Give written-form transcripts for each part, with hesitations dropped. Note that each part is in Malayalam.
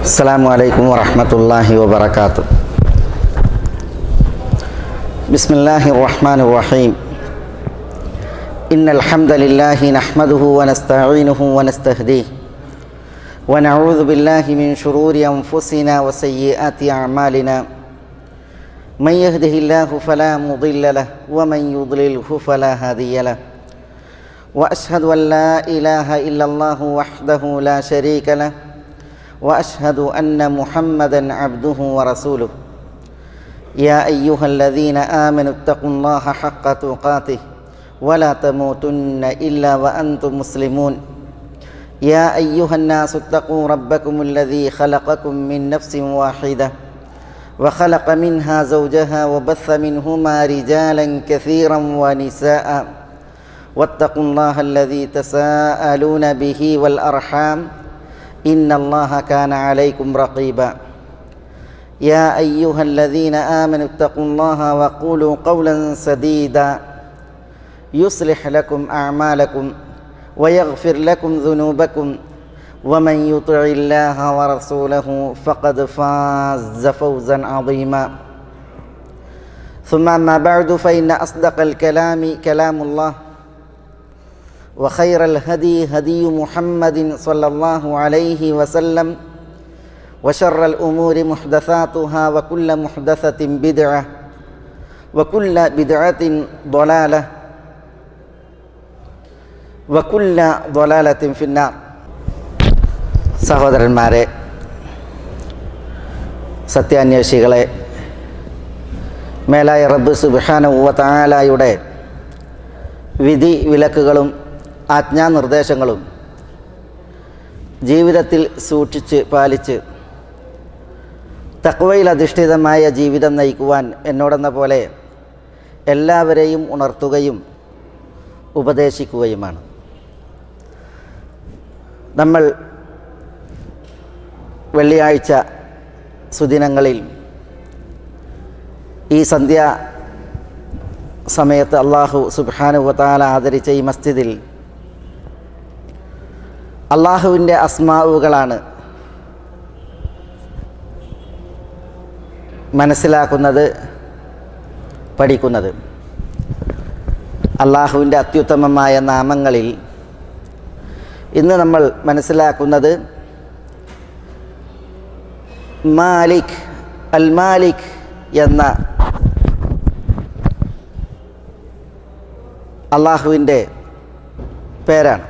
السلام عليكم ورحمة الله وبركاته. بسم الله الرحمن الرحيم. إن الحمد لله نحمده ونستعينه ونستهديه ونعوذ بالله من شرور أنفسنا وسيئات أعمالنا. من يهده الله فلا مضل له ومن يضلله فلا هادي له. وأشهد أن لا إله إلا الله وحده لا شريك له وأشهد أن محمدًا عبده ورسوله. يا أيها الذين آمنوا اتقوا الله حق تقاته ولا تموتن إلا وأنتم مسلمون. يا أيها الناس اتقوا ربكم الذي خلقكم من نفس واحدة وخلق منها زوجها وبث منهما رجالا كثيرا ونساء واتقوا الله الذي تساءلون به والأرحام إن الله كان عليكم رقيبا. يا أيها الذين آمنوا اتقوا الله وقولوا قولا سديدا يصلح لكم أعمالكم ويغفر لكم ذنوبكم ومن يطع الله ورسوله فقد فاز فوزا عظيما. ثم أما بعد فإن أصدق الكلام كلام الله وخير الهدي هدي محمد صلى الله عليه وسلم وشر الأمور محدثاتها وكل محدثة بدعة وكل بدعة ضلالة وكل ضلالة في النار. സഹോദരന്മാരെ, സത്യാന്വേഷികളെ, മേലായ റബ്ബ് സുബ്ഹാനഹു വ തആലയുടെ വിധി വിലക്കുകളും ആജ്ഞാനിർദ്ദേശങ്ങളും ജീവിതത്തിൽ സൂക്ഷിച്ച് പാലിച്ച് തഖ്വയിൽ അധിഷ്ഠിതമായ ജീവിതം നയിക്കുവാൻ എന്നോടെന്ന പോലെ എല്ലാവരെയും ഉണർത്തുകയും ഉപദേശിക്കുകയുമാണ്. നമ്മൾ വെള്ളിയാഴ്ച സുദിനങ്ങളിൽ ഈ സന്ധ്യാ സമയത്ത് അള്ളാഹു സുബ്ഹാനഹു വ തആല ആദരിച്ച ഈ മസ്ജിദിൽ അള്ളാഹുവിൻ്റെ അസ്മാഉകളാണ് മനസ്സിലാക്കുന്നത്, പഠിക്കുന്നത്. അള്ളാഹുവിൻ്റെ അത്യുത്തമമായ നാമങ്ങളിൽ ഇന്ന് നമ്മൾ മനസ്സിലാക്കുന്നത് മാലിക്, അൽ മാലിക് എന്ന അള്ളാഹുവിൻ്റെ പേരാണ്.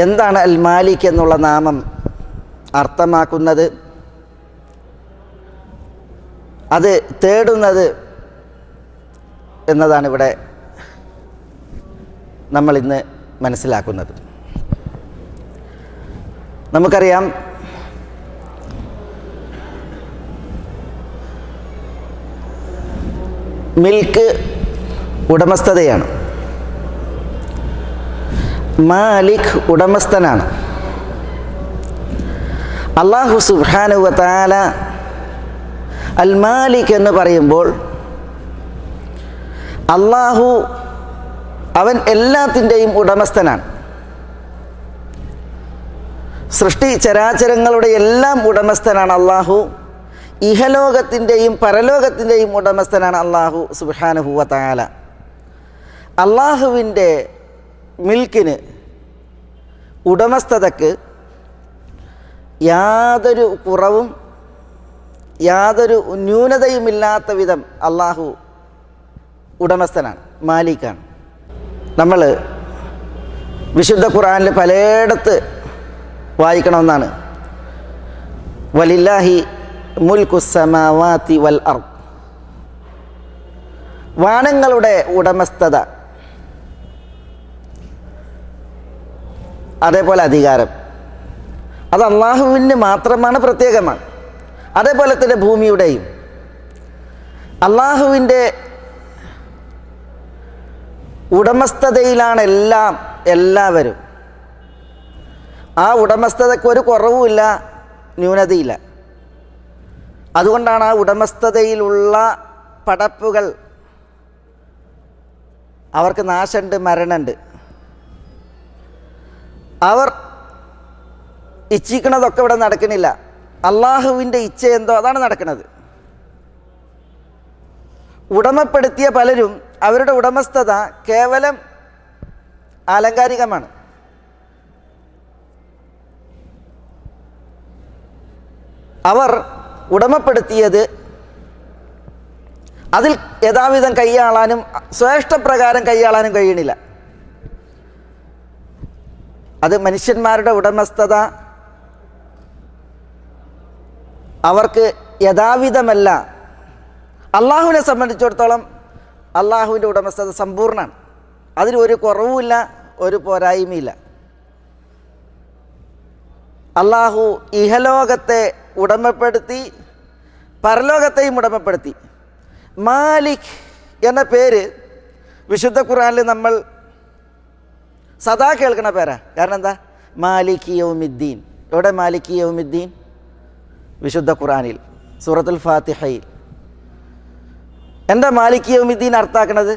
എന്താണ് അൽ മാലിക് എന്നുള്ള നാമം അർത്ഥമാക്കുന്നത്? അത് തേടുന്നത് എന്നതാണ് ഇവിടെ നമ്മൾ ഇന്ന് മനസ്സിലാക്കുന്നത്. നമുക്കറിയാം, മിൽക്ക് ഉടമസ്ഥതയാണ്. മാലിക് ഉടമസ്ഥനാണ്. അല്ലാഹു സുബ്ഹാനഹു വ തആല അൽ മാലിക് എന്ന് പറയുമ്പോൾ അല്ലാഹു അവൻ എല്ലാത്തിൻ്റെയും ഉടമസ്ഥനാണ്. സൃഷ്ടി ചരാചരങ്ങളുടെ എല്ലാം ഉടമസ്ഥനാണ് അല്ലാഹു. ഇഹലോകത്തിൻ്റെയും പരലോകത്തിൻ്റെയും ഉടമസ്ഥനാണ് അല്ലാഹു സുബ്ഹാനഹു വ തആല. അല്ലാഹുവിൻ്റെ മിൽക്കിന്, ഉടമസ്ഥതയ്ക്ക് യാതൊരു കുറവും യാതൊരു ന്യൂനതയുമില്ലാത്ത വിധം അല്ലാഹു ഉടമസ്ഥനാണ്, മാലിക്കാണ്. നമ്മൾ വിശുദ്ധ ഖുർആനിൽ പലയിടത്ത് വായിക്കണമെന്നാണ് വലില്ലാഹി മുൽക്കുസ് സമാവാതി വൽ അർദ്, വാനങ്ങളുടെ ഉടമസ്ഥത, അതേപോലെ അധികാരം, അത് അള്ളാഹുവിന് മാത്രമാണ്, പ്രത്യേകമാണ്. അതേപോലെ തന്നെ ഭൂമിയുടെയും അള്ളാഹുവിൻ്റെ ഉടമസ്ഥതയിലാണ് എല്ലാവരും. ആ ഉടമസ്ഥതയ്ക്ക് ഒരു കുറവുമില്ല, ന്യൂനതയില്ല. അതുകൊണ്ടാണ് ആ ഉടമസ്ഥതയിലുള്ള പടപ്പുകൾ അവർക്ക് നാശമുണ്ട്, മരണമുണ്ട്. അവർ ഇച്ഛിക്കണതൊക്കെ ഇവിടെ നടക്കണില്ല. അള്ളാഹുവിൻ്റെ ഇച്ഛ എന്തോ അതാണ് നടക്കുന്നത്. ഉടമപ്പെടുത്തിയ പലരും അവരുടെ ഉടമസ്ഥത കേവലം ആലങ്കാരികമാണ്. അവർ ഉടമപ്പെടുത്തിയത് അതിൽ യഥാവിധം കൈയാളാനും ശ്രേഷ്ഠപ്രകാരം കൈയാളാനും കഴിയണില്ല. അത് മനുഷ്യന്മാരുടെ ഉടമസ്ഥത അവർക്ക് യഥാവിധമല്ല. അള്ളാഹുവിനെ സംബന്ധിച്ചിടത്തോളം അള്ളാഹുവിൻ്റെ ഉടമസ്ഥത സമ്പൂർണ്ണമാണ്. അതിലൊരു കുറവുമില്ല, ഒരു പോരായ്മയില്ല. അള്ളാഹു ഇഹലോകത്തെ ഉടമപ്പെടുത്തി, പരലോകത്തെയും ഉടമപ്പെടുത്തി. മാലിക് എന്ന പേര് വിശുദ്ധ ഖുർആനിൽ നമ്മൾ സദാ കേൾക്കുന്ന പേരാ. കാരണം എന്താ? മാലിക് യൗമിദ്ദീൻ. എവിടെ മാലിക് യൗമിദ്ദീൻ? വിശുദ്ധ ഖുർആനിൽ സൂറത്തുൽ ഫാത്തിഹയിൽ. എന്താ മാലിക് യൗമിദ്ദീൻ അർത്ഥാക്കണത്?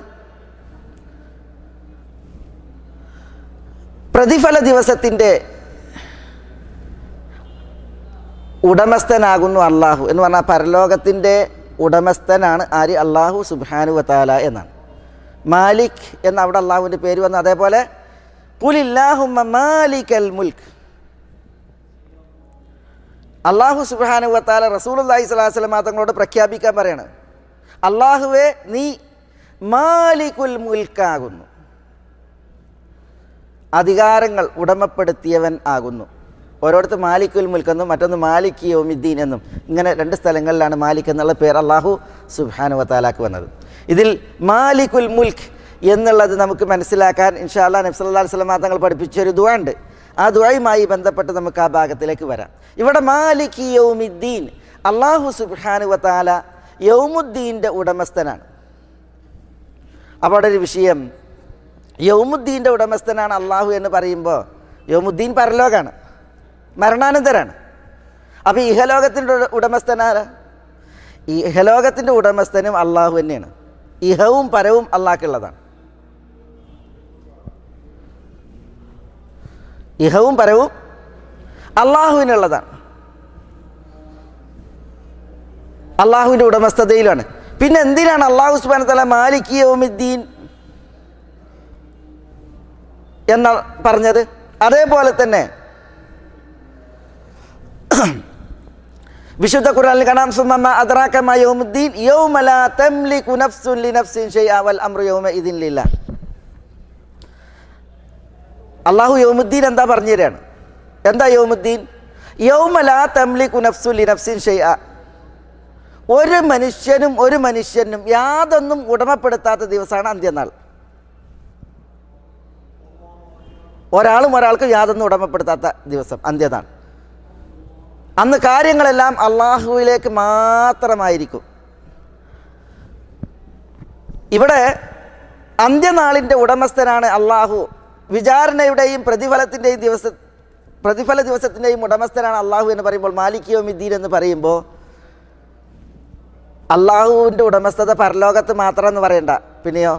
പ്രതിഫല ദിവസത്തിൻ്റെ ഉടമസ്ഥനാകുന്നു അള്ളാഹു എന്ന് പറഞ്ഞാൽ പരലോകത്തിൻ്റെ ഉടമസ്ഥനാണ് ആര്? അള്ളാഹു സുബ്ഹാനഹു വ തആല എന്നാണ്. മാലിക് എന്ന അവിടെ അള്ളാഹുവിൻ്റെ പേര് വന്നു. അതേപോലെ ഖുലില്ലാഹുമ്മ മാലിക്കൽ മുൽക്ക്. അള്ളാഹു സുബ്ഹാനഹു വ തആല റസൂലുള്ളാഹി സ്വല്ലല്ലാഹു അലൈഹി വസല്ലം തങ്ങളോട് പ്രഖ്യാപിക്കാൻ പറയാണ്, അള്ളാഹുവേ നീ മാലിക്കുൽ മുൽക്കാകുന്നു, അധികാരങ്ങൾ ഉടമപ്പെടുത്തിയവൻ ആകുന്നു. ഓരോരുത്തർ മാലിക്കുൽ മുൽക്ക് എന്നും മറ്റൊന്ന് മാലിക് യൗമിദ്ദീൻ എന്നും ഇങ്ങനെ രണ്ട് സ്ഥലങ്ങളിലാണ് മാലിക് എന്നുള്ള പേര് അള്ളാഹു സുബ്ഹാനഹു വ തആലാക്ക് വന്നത്. ഇതിൽ മാലിക്കുൽ മുൽക്ക് എന്നുള്ളത് നമുക്ക് മനസ്സിലാക്കാൻ ഇൻഷാ അല്ലാഹ് നബി സല്ലല്ലാഹു അലൈഹി വസല്ലം തങ്ങൾ പഠിപ്പിച്ചൊരു ദുആ ഉണ്ട്. ആ ദുആയുമായി ബന്ധപ്പെട്ട് നമുക്ക് ആ ഭാഗത്തിലേക്ക് വരാം. ഇവിടെ മാലിക് യൗമിദ്ദീൻ, അള്ളാഹു സുബ്ഹാനഹു വ തആല യൗമുദ്ദീൻ്റെ ഉടമസ്ഥനാണ്. അപ്പോൾ അവിടെ ഒരു വിഷയം, യൗമുദ്ദീൻ്റെ ഉടമസ്ഥനാണ് അള്ളാഹു എന്ന് പറയുമ്പോൾ യൗമുദ്ദീൻ പരലോകാണ്, മരണാനന്തരാണ്. അപ്പോൾ ഇഹലോകത്തിൻ്റെ ഉടമസ്ഥനാരാ? ഇഹലോകത്തിൻ്റെ ഉടമസ്ഥനും അള്ളാഹു തന്നെയാണ്. ഇഹവും പരവും അള്ളാഹ്ക്കുള്ളതാണ്. ഇഹവും പരവും അള്ളാഹുവിനുള്ളതാണ്, അള്ളാഹുവിൻ്റെ ഉടമസ്ഥതയിലാണ്. പിന്നെ എന്തിനാണ് അള്ളാഹു സുബ്ഹാനഹു വ തആല മാലിക് യൗമിദ്ദീൻ എന്ന് പറഞ്ഞത്? അതേപോലെ തന്നെ വിശുദ്ധ ഖുർആനിൽ കാണാം, സുമ്മ അദ്റാക മാ യൗമുദ്ദീൻ യൗമ ലാ തംലികു നഫ്സുൻ ലിനഫ്സിൻ ഷൈഅ വൽ അംറു യൗമഇദിൻ ലില്ലാഹ്. അള്ളാഹു യൗമുദ്ദീൻ എന്താ പറഞ്ഞു തരാണ്? എന്താ യൗമുദ്ദീൻ? യൗമ ലാ തംലികു നഫ്സുൻ ലിനഫ്സിൻ ഷൈഅ. ഒരു മനുഷ്യനും യാതൊന്നും ഉടമപ്പെടുത്താത്ത ദിവസമാണ് അന്ത്യനാൾ. ഒരാളും ഒരാൾക്ക് യാതൊന്നും ഉടമപ്പെടുത്താത്ത ദിവസം അന്ത്യനാൾ. അന്ന് കാര്യങ്ങളെല്ലാം അള്ളാഹുവിലേക്ക് മാത്രമായിരിക്കും. ഇവിടെ അന്ത്യനാളിൻ്റെ ഉടമസ്ഥനാണ് അള്ളാഹു. വിചാരണയുടെയും പ്രതിഫല ദിവസത്തിൻ്റെയും ഉടമസ്ഥനാണ് അള്ളാഹു എന്ന് പറയുമ്പോൾ, മാലിക് യൗമിദ്ദീൻ എന്ന് പറയുമ്പോൾ അള്ളാഹുവിൻ്റെ ഉടമസ്ഥത പരലോകത്ത് മാത്രമെന്ന് പറയണ്ട. പിന്നെയോ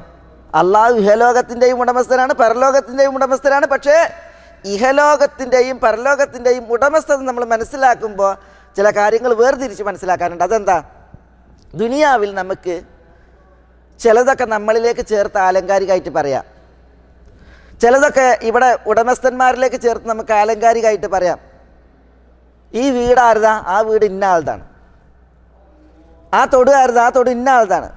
അള്ളാഹു ഇഹലോകത്തിൻ്റെയും ഉടമസ്ഥനാണ്, പരലോകത്തിൻ്റെയും ഉടമസ്ഥനാണ്. പക്ഷേ ഇഹലോകത്തിൻ്റെയും പരലോകത്തിൻ്റെയും ഉടമസ്ഥത നമ്മൾ മനസ്സിലാക്കുമ്പോൾ ചില കാര്യങ്ങൾ വേർതിരിച്ച് മനസ്സിലാക്കാനുണ്ട്. അതെന്താ? ദുനിയാവിൽ നമുക്ക് ചിലതൊക്കെ നമ്മളിലേക്ക് ചേർത്ത് ആലങ്കാരികമായിട്ട് പറയാം, ചിലതൊക്കെ ഇവിടെ ഉടമസ്ഥന്മാരിലേക്ക് ചേർത്ത് നമുക്ക് ആലങ്കാരികമായിട്ട് പറയാം. ഈ വീട് ആരുതാ? ആ വീട് ഇന്ന ആളുതാണ്. ആ തൊട് ആരുതാ? ആ തൊട് ഇന്ന ആളുതാണ്.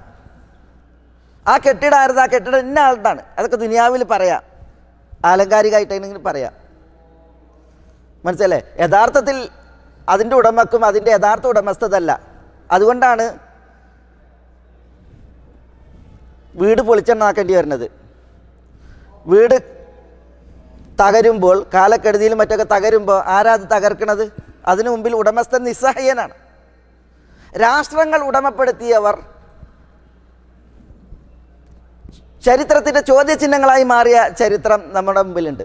ആ കെട്ടിടം ആരുതാ? ആ കെട്ടിടം ഇന്ന ആളുതാണ്. അതൊക്കെ ദുനിയാവിൽ പറയാം, ആലങ്കാരികമായിട്ടെങ്കിലും പറയാം. മനസ്സിലല്ലേ? യഥാർത്ഥത്തിൽ അതിൻ്റെ ഉടമക്കും അതിൻ്റെ യഥാർത്ഥ ഉടമസ്ഥതല്ല. അതുകൊണ്ടാണ് വീട് പൊളിച്ചെണ്ണാക്കേണ്ടി വരുന്നത്. വീട് തകരുമ്പോൾ, കാലക്കെടുതിയിലും മറ്റൊക്കെ തകരുമ്പോൾ ആരാ അത് തകർക്കണത്? അതിനു മുമ്പിൽ ഉടമസ്ഥൻ നിസ്സഹായനാണ്. രാഷ്ട്രങ്ങൾ ഉടമപ്പെടുത്തിയവർ ചരിത്രത്തിൻ്റെ ചോദ്യചിഹ്നങ്ങളായി മാറിയ ചരിത്രം നമ്മുടെ മുമ്പിലുണ്ട്.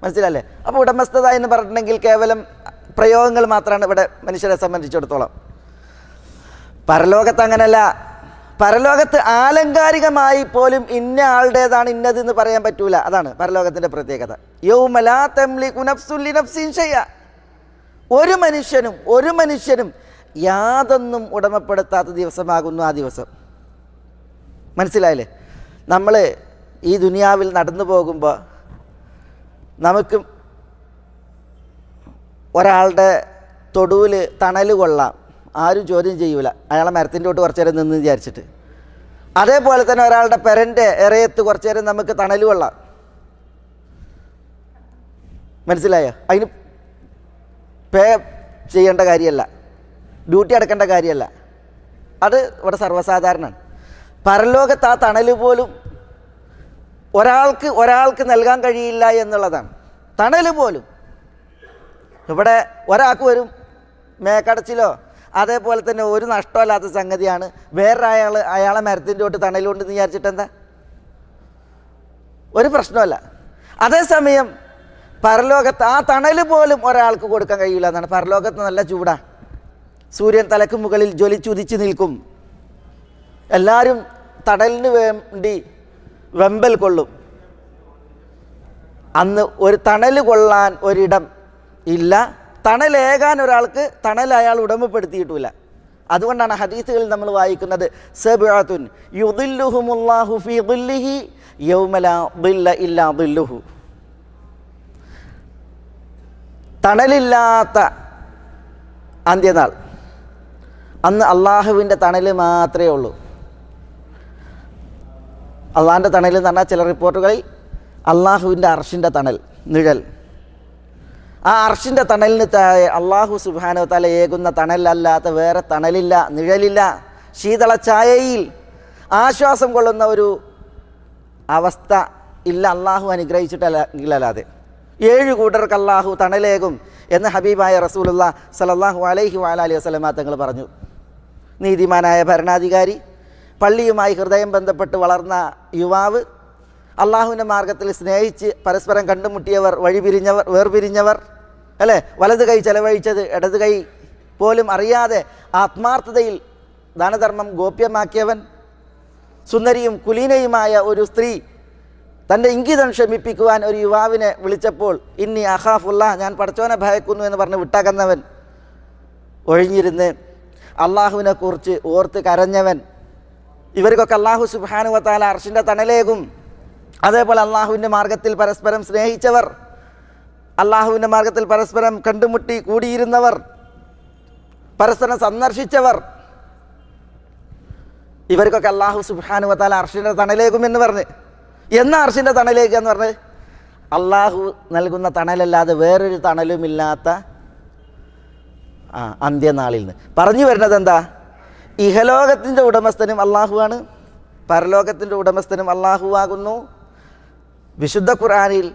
മനസ്സിലല്ലേ? അപ്പോൾ ഉടമസ്ഥത എന്ന് പറഞ്ഞിട്ടുണ്ടെങ്കിൽ കേവലം പ്രയോഗങ്ങൾ മാത്രമാണ് ഇവിടെ മനുഷ്യരെ സംബന്ധിച്ചിടത്തോളം. പരലോകത്ത് അങ്ങനല്ല. പരലോകത്ത് ആലങ്കാരികമായി പോലും ഇന്ന ആളുടേതാണ് ഇന്നതെന്ന് പറയാൻ പറ്റൂല. അതാണ് പരലോകത്തിൻ്റെ പ്രത്യേകത. യൗമ ലാ തംലികു നഫ്സുൻ ലിനഫ്സിൻ ഷൈഅ. ഒരു മനുഷ്യനും യാതൊന്നും ഉടമപ്പെടുത്താത്ത ദിവസമാകുന്നു ആ ദിവസം. മനസ്സിലായില്ലേ? നമ്മൾ ഈ ദുനിയാവിൽ നടന്നു പോകുമ്പോൾ നമുക്ക് ഒരാളുടെ തൊടുവിൽ തണൽ കൊള്ളാം, ആരും ചോദ്യം ചെയ്യൂല, അയാളെ മരത്തിൻ്റെ തൊട്ട് കുറച്ചു നേരം നിന്ന് വിചാരിച്ചിട്ട്. അതേപോലെ തന്നെ ഒരാളുടെ പെരൻ്റെ ഇറയത്ത് കുറച്ചു നേരം നമുക്ക് തണൽ കൊള്ളാം. മനസ്സിലായോ? അതിന് പേ ചെയ്യേണ്ട കാര്യമല്ല, ഡ്യൂട്ടി അടക്കേണ്ട കാര്യമല്ല. അത് ഇവിടെ സർവ്വസാധാരണമാണ്. പരലോകത്ത് ആ തണൽ പോലും ഒരാൾക്ക് നൽകാൻ കഴിയില്ല എന്നുള്ളതാണ്. തണൽ പോലും ഇവിടെ ഒരാൾക്ക് വരും മേക്കടച്ചിലോ, അതേപോലെ തന്നെ ഒരു നഷ്ടമല്ലാത്ത സംഗതിയാണ് അയാളെ മരത്തിൻ്റെ തൊട്ട് തണലുകൊണ്ടെന്ന് വിചാരിച്ചിട്ട് എന്താ, ഒരു പ്രശ്നമല്ല. അതേസമയം പരലോകത്ത് ആ തണൽ പോലും ഒരാൾക്ക് കൊടുക്കാൻ കഴിയില്ല എന്നാണ്. പരലോകത്ത് നല്ല ചൂടാ, സൂര്യൻ തലക്ക് മുകളിൽ ജ്വലിച്ചുദിച്ച് നിൽക്കും, എല്ലാവരും തണലിന് വേണ്ടി വെമ്പൽ കൊള്ളും. അന്ന് ഒരു തണൽ കൊള്ളാൻ ഒരിടം ഇല്ല, തണലേകാൻ ഒരാൾക്ക് തണൽ അയാൾ ഉടമപ്പെടുത്തിയിട്ടില്ല. അതുകൊണ്ടാണ് ഹദീസുകളിൽ നമ്മൾ വായിക്കുന്നത് സബ്അത്തുൻ യുദില്ലുഹുമുല്ലാഹു ഫീ ദില്ലിഹി യൗമ ലാ ദില്ല ഇല്ലാ ദില്ലുഹു. തണലില്ലാത്ത അന്ത്യനാൾ, അന്ന് അള്ളാഹുവിൻ്റെ തണൽ മാത്രമേ ഉള്ളൂ. അള്ളാഹിൻ്റെ തണൽ എന്ന് പറഞ്ഞാൽ ചില റിപ്പോർട്ടുകളിൽ അള്ളാഹുവിൻ്റെ അർഷിൻ്റെ തണൽ, നിഴൽ. ആ അർഷിൻ്റെ തണലിന് താഴെ അള്ളാഹു സുബ്ഹാനഹു വ തആല ഏകുന്ന തണലല്ലാത്ത വേറെ തണലില്ല, നിഴലില്ല. ശീതള ഛായയിൽ ആശ്വാസം കൊള്ളുന്ന ഒരു അവസ്ഥ ഇല്ല അള്ളാഹു അനുഗ്രഹിച്ചിട്ടല്ലാതെ. 7 കൂട്ടർക്ക് അള്ളാഹു തണലേകും എന്ന് ഹബീബായ റസൂലുള്ളാഹി സ്വല്ലല്ലാഹു അലൈഹി വഅലിഹി വസല്ലമ തങ്ങൾ പറഞ്ഞു. നീതിമാനായ ഭരണാധികാരി, പള്ളിയുമായി ഹൃദയം ബന്ധപ്പെട്ട് വളർന്ന യുവാവ്, അള്ളാഹുവിൻ്റെ മാർഗത്തിൽ സ്നേഹിച്ച് പരസ്പരം കണ്ടുമുട്ടിയവർ, വേർപിരിഞ്ഞവർ, അല്ലേ, വലത് കൈ ചെലവഴിച്ചത് ഇടത് കൈ പോലും അറിയാതെ ആത്മാർത്ഥതയിൽ ദാനധർമ്മം ഗോപ്യമാക്കിയവൻ, സുന്ദരിയും കുലീനയുമായ ഒരു സ്ത്രീ തൻ്റെ ഇംഗിതം ക്ഷമിപ്പിക്കുവാൻ ഒരു യുവാവിനെ വിളിച്ചപ്പോൾ ഇന്നി അഖാഫുല്ലാ, ഞാൻ പടച്ചോനെ ഭയക്കുന്നു എന്ന് പറഞ്ഞ് വിട്ടകന്നവൻ, ഒഴിഞ്ഞിരുന്ന് അള്ളാഹുവിനെ കുറിച്ച് ഓർത്ത് കരഞ്ഞവൻ, ഇവർക്കൊക്കെ അള്ളാഹു സുബ്ഹാനഹു വ തആല അർശിൻ്റെ തണലേകും. അതേപോലെ അള്ളാഹുവിൻ്റെ മാർഗത്തിൽ പരസ്പരം സ്നേഹിച്ചവർ, അള്ളാഹുവിൻ്റെ മാർഗത്തിൽ പരസ്പരം കണ്ടുമുട്ടി കൂടിയിരുന്നവർ, പരസ്പരം സന്ദർശിച്ചവർ, ഇവർക്കൊക്കെ അള്ളാഹു സുബ്ഹാനഹു വ തആല അർശിൻ്റെ തണലേകും എന്ന് പറഞ്ഞ്. എന്നാ അർശിൻ്റെ തണലേക്ക് എന്ന് പറഞ്ഞ് അള്ളാഹു നൽകുന്ന തണലല്ലാതെ വേറൊരു തണലുമില്ലാത്ത അന്ത്യനാളിൽ നിന്ന് പറഞ്ഞു വരുന്നത് എന്താ? ഇഹലോകത്തിൻ്റെ ഉടമസ്ഥനും അള്ളാഹുവാണ്, പരലോകത്തിൻ്റെ ഉടമസ്ഥനും അള്ളാഹുവാകുന്നു. വിശുദ്ധ ഖുർആനിൽ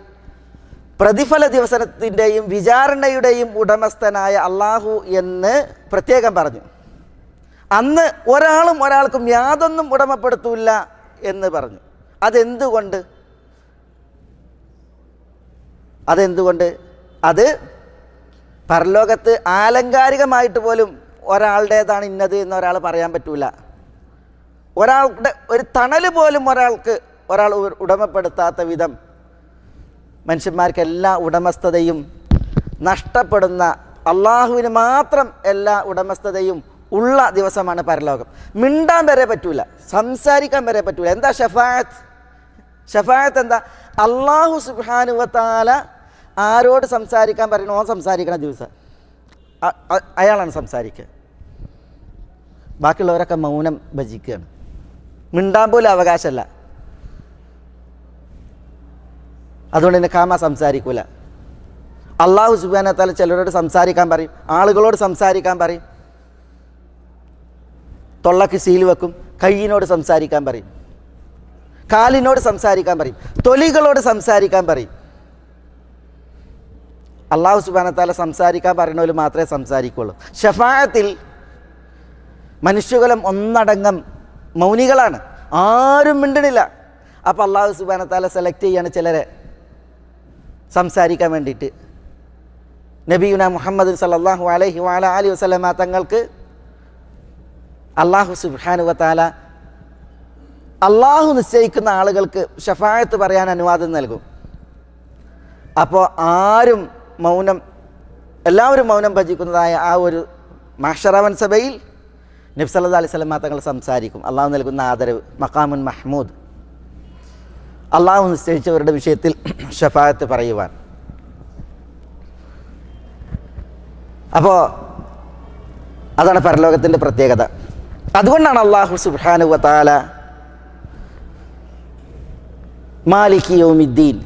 പ്രതിഫല ദിവസത്തിൻ്റെയും വിചാരണയുടെയും ഉടമസ്ഥനായ അള്ളാഹു എന്ന് പ്രത്യേകം പറഞ്ഞു. അന്ന് ഒരാൾക്കും യാതൊന്നും ഉടമപ്പെടുത്തൂല്ല എന്ന് പറഞ്ഞു. അതെന്തുകൊണ്ട്? അത് പരലോകത്ത് ആലങ്കാരികമായിട്ട് പോലും ഒരാളുടേതാണ് ഇന്നത് എന്ന് ഒരാൾ പറയാൻ പറ്റൂല. ഒരാളുടെ ഒരു തണൽ പോലും ഒരാൾ ഉടമപ്പെടുത്താത്ത വിധം മനുഷ്യന്മാർക്ക് എല്ലാ ഉടമസ്ഥതയും നഷ്ടപ്പെടുന്ന, അള്ളാഹുവിന് മാത്രം എല്ലാ ഉടമസ്ഥതയും ഉള്ള ദിവസമാണ് പരലോകം. മിണ്ടാൻ വരെ പറ്റൂല, സംസാരിക്കാൻ വരെ പറ്റൂല. എന്താ ഷഫാഅത്ത് എന്താ? അള്ളാഹു സുബ്ഹാനഹു വ തആല ആരോട് സംസാരിക്കാൻ പറയണോ സംസാരിക്കണ ദിവസം അയാളാണ് സംസാരിക്കുക. ബാക്കിയുള്ളവരൊക്കെ മൗനം ഭജിക്കുകയാണ്, മിണ്ടാൻ പോലും അവകാശമല്ല. അതുകൊണ്ട് തന്നെ കാമ സംസാരിക്കൂല. അള്ളാഹു സുബ്ഹാനഹു വ തആല ചിലരോട് സംസാരിക്കാൻ പറയും, ആളുകളോട് സംസാരിക്കാൻ പറയും, തൊള്ളക്ക് സീൽ വെക്കും, കയ്യിനോട് സംസാരിക്കാൻ പറയും, കാലിനോട് സംസാരിക്കാൻ പറയും, തൊലികളോട് സംസാരിക്കാൻ പറയും. അള്ളാഹു സുബ്ഹാനഹു വ തആല സംസാരിക്കാൻ പറയുന്നവർ മാത്രമേ സംസാരിക്കുള്ളൂ. ഷഫാഅത്തിൽ മനുഷ്യകുലം ഒന്നടങ്കം മൗനികളാണ്, ആരും മിണ്ടണില്ല. അപ്പോൾ അള്ളാഹു സുബ്ഹാനഹു വ തആല സെലക്ട് ചെയ്യാണ് ചിലരെ സംസാരിക്കാൻ വേണ്ടിയിട്ട്. നബിയുന മുഹമ്മദ് സല്ലല്ലാഹു അലൈഹി വഅലിഹി വസല്ലമ തങ്ങൾക്ക് അള്ളാഹു സുബ്ഹാനഹു വ തആല അള്ളാഹു നിശ്ചയിക്കുന്ന ആളുകൾക്ക് ഷഫാഅത്ത് പറയാൻ അനുവാദം നൽകും. അപ്പോൾ ആരും മൗനം എല്ലാവരും മൗനം ഭജിക്കുന്നതായ ആ ഒരു മഹ്ശറവൻ സഭയിൽ നബി സല്ലല്ലാഹു അലൈഹി വസല്ലം തങ്ങൾ സംസാരിക്കും. അള്ളാഹു നൽകുന്ന ആദരവ്, മഖാമുൻ മഹ്മൂദ്, അള്ളാഹു നിശ്ചയിച്ചവരുടെ വിഷയത്തിൽ ഷഫാഅത്ത് പറയുവാൻ. അപ്പോൾ അതാണ് പരലോകത്തിൻ്റെ പ്രത്യേകത. അതുകൊണ്ടാണ് അള്ളാഹു സുബ്ഹാനഹു വ തആല മാലികി യൗമിദ്ദീൻ,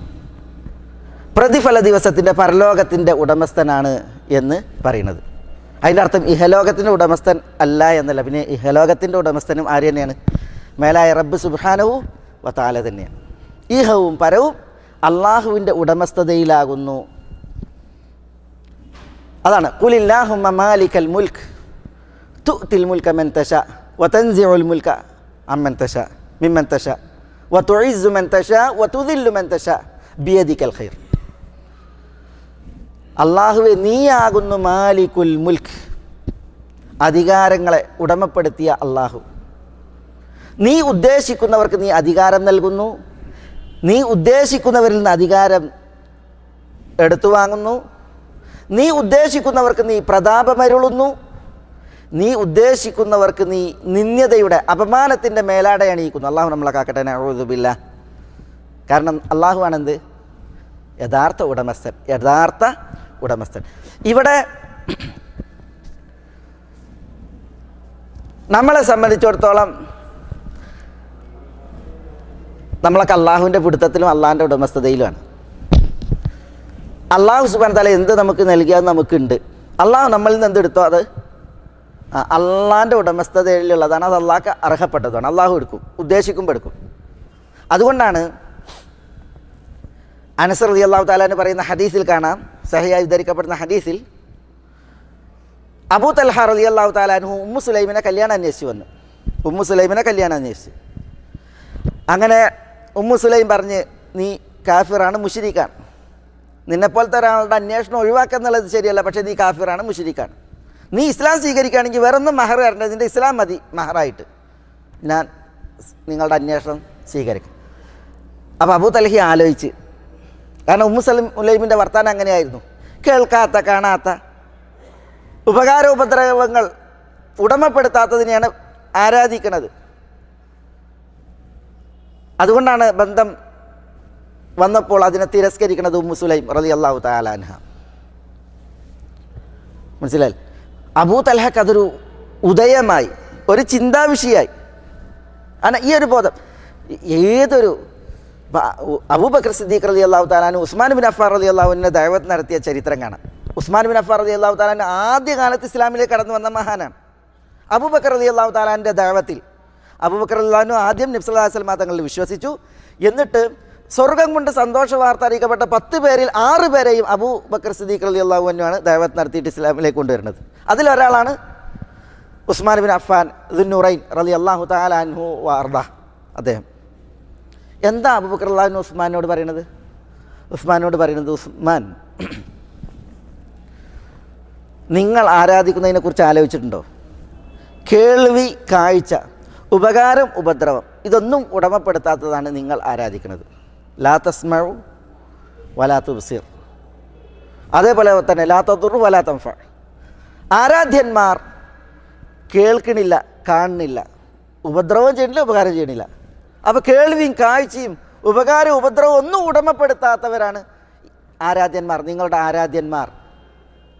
പ്രതിഫല ദിവസത്തിൻ്റെ പരലോകത്തിൻ്റെ ഉടമസ്ഥനാണ് എന്ന് പറയുന്നത്. അതിൻ്റെ അർത്ഥം ഇഹലോകത്തിൻ്റെ ഉടമസ്ഥൻ അല്ല എന്നല്ല, പിന്നെ ഇഹലോകത്തിൻ്റെ ഉടമസ്ഥനും ആര് തന്നെയാണ്? മേലായ റബ്ബ് സുബ്ഹാനഹു വ തആല തന്നെയാണ്. ഈഹവും പരവും അള്ളാഹുവിൻ്റെ ഉടമസ്ഥതയിലാകുന്നു. അതാണ് ഖുലില്ലാഹുമ്മ മാലിക്കൽ മുൽക്ക് തുഅ്തിൽ മുൽക മൻ തശാ വതൻസിഉൽ മുൽക അമ്മൻ തശാ മിമ്മൻ തശാ വതുഇസ്സു മൻ തശാ വതുദില്ലു മൻ തശാ ബിയദിക്കൽ ഖൈർ. അള്ളാഹുവെ, നീയാകുന്നു മാലിക്കുൽ മുൽക്ക്, അധികാരങ്ങളെ ഉടമപ്പെടുത്തിയ അള്ളാഹു. നീ ഉദ്ദേശിക്കുന്നവർക്ക് നീ അധികാരം നൽകുന്നു, നീ ഉദ്ദേശിക്കുന്നവരിൽ നിന്ന് അധികാരം എടുത്തു വാങ്ങുന്നു, നീ ഉദ്ദേശിക്കുന്നവർക്ക് നീ പ്രതാപമരുളുന്നു, നീ ഉദ്ദേശിക്കുന്നവർക്ക് നീ നിന്ദ്യതയുടെ അപമാനത്തിൻ്റെ മേലാട അണിയിക്കുന്നു. അള്ളാഹു നമ്മളെ കാക്കട്ടെ, നഊദു ബില്ലാഹ്. കാരണം അള്ളാഹു ആണെന്ത്? യഥാർത്ഥ ഉടമസ്ഥൻ, യഥാർത്ഥ ഉടമസ്ഥൻ. ഇവിടെ നമ്മളെ സംബന്ധിച്ചിടത്തോളം നമ്മളൊക്കെ അള്ളാഹുവിൻ്റെ പിടുത്തത്തിലും അള്ളാഹിൻ്റെ ഉടമസ്ഥതയിലുമാണ്. അള്ളാഹു സുബ്ഹാനഹു വ തആല എന്ത് നമുക്ക് നൽകിയാൽ നമുക്കുണ്ട്. അള്ളാഹു നമ്മളിൽ നിന്ന് എന്തെടുത്തോ അത് അള്ളാഹിൻ്റെ ഉടമസ്ഥതയിലുള്ളതാണ്, അത് അള്ളാഹ്ക്ക് അർഹപ്പെട്ടതാണ്. അള്ളാഹു എടുക്കും, ഉദ്ദേശിക്കുമ്പോൾ എടുക്കും. അതുകൊണ്ടാണ് അനസ് റളിയല്ലാഹു തആല എന്ന് പറയുന്ന ഹദീസിൽ കാണാം, സഹിയായി ഉദ്ധരിക്കപ്പെടുന്ന ഹദീസിൽ, അബൂ തൽഹ റളിയല്ലാഹു തആല അൻഹു ഉമ്മു സുലൈമിനെ കല്യാണം അന്വേഷിച്ച് വന്നു. ഉമ്മു സുലൈമിനെ കല്യാണം അന്വേഷിച്ച് അങ്ങനെ ഉമ്മു സുലൈം പറഞ്ഞ്, നീ കാഫിറാണ്, മുശ്രിക്കാണ്, നിന്നെപ്പോലത്തെ ഒരാളുടെ അന്വേഷണം ഒഴിവാക്കുക എന്നുള്ളത് ശരിയല്ല, പക്ഷേ നീ കാഫിറാണ്, മുശ്രിക്കാണ്. നീ ഇസ്ലാം സ്വീകരിക്കുകയാണെങ്കിൽ വേറൊന്നും മഹർ വരേണ്ടത്, നിൻ്റെ ഇസ്ലാം മതി മഹറായിട്ട്, ഞാൻ നിങ്ങളുടെ അന്വേഷണം സ്വീകരിക്കും. അപ്പോൾ അബൂ തൽഹി ആലോചിച്ച്, കാരണം ഉമ്മു സുലൈമിൻ്റെ വർത്താനം അങ്ങനെയായിരുന്നു, കേൾക്കാത്ത കാണാത്ത ഉപകാരോപദ്രവങ്ങൾ ഉടമപ്പെടുത്താത്തതിനെയാണ് ആരാധിക്കുന്നത്. അതുകൊണ്ടാണ് ബന്ധം വന്നപ്പോൾ അതിനെ തിരസ്കരിക്കുന്നത് ഉമ്മു സുലൈം റളിയല്ലാഹു തആല അൻഹ. മനസ്സിലായി? അബൂ തൽഹക്ക് അതൊരു ഉദയമായി, ഒരു ചിന്താവിഷയമായി. കാരണം ഈ ഒരു ബോധം ഏതൊരു അബൂബക്കർ സിദ്ദീഖ് റളിയല്ലാഹു തആല അൻഹു ഉസ്മാൻ ബിൻ അഫ്ഫാൻ റളിയല്ലാഹു അൻഹു ദഅവത്ത് നടത്തിയ ചരിത്രം കാണാം. ഉസ്മാൻ ബിൻ അഫ്ഫാൻ റളിയല്ലാഹു തആല അൻഹു ആദ്യകാലത്ത് ഇസ്ലാമിലേക്ക് കടന്നു വന്ന മഹാനാണ്. അബൂബക്കർ റളിയല്ലാഹു തആല അൻഹുവിൻ്റെ ദഅവത്തിൽ അബൂബക്കർ റളിയല്ലാഹു അൻഹു ആദ്യം നബി സല്ലല്ലാഹു അലൈഹി വസല്ലം തങ്ങളിൽ വിശ്വസിച്ചു. എന്നിട്ട് സ്വർഗം കൊണ്ട് സന്തോഷ വാർത്ത അറിയിക്കപ്പെട്ട 10 പേരിൽ 6 പേരെയും അബൂബക്കർ സിദ്ദീഖ് റളിയല്ലാഹു അൻഹു ആണ് ദഅവത്ത് നടത്തിയിട്ട് ഇസ്ലാമിലേക്ക് കൊണ്ടുവരുന്നത്. അതിലൊരാളാണ് ഉസ്മാൻ ബിൻ അഫ്ഫാൻ ദുന്നൂറൈൻ റളിയല്ലാഹു തആല അൻഹു വഅർദാ. അദ്ദേഹം എന്താ അബൂബക്കർ റളിയല്ലാഹു അൻഹു ഉസ്മാനോട് പറയുന്നത്? ഉസ്മാനോട് പറയുന്നത്, ഉസ്മാൻ, നിങ്ങൾ ആരാധിക്കുന്നതിനെക്കുറിച്ച് ആലോചിച്ചിട്ടുണ്ടോ? കേൾവി, കാഴ്ച, ഉപകാരം, ഉപദ്രവം, ഇതൊന്നും ഉടമപ്പെടുത്താത്തതാണ് നിങ്ങൾ ആരാധിക്കുന്നത്. ലാ തസ്മഉ വലാ തുബ്സിർ, അതേപോലെ തന്നെ ലാ തദുറു വലാ തൻഫ. ആരാധ്യന്മാർ കേൾക്കണില്ല, കാണുന്നില്ല, ഉപദ്രവം ചെയ്യണില്ല, ഉപകാരം ചെയ്യണില്ല. അപ്പോൾ കേൾവിയും കാഴ്ചയും ഉപകാരവും ഉപദ്രവവും ഒന്നും ഉടമപ്പെടുത്താത്തവരാണ് ആരാധ്യന്മാർ. നിങ്ങളുടെ ആരാധ്യന്മാർ.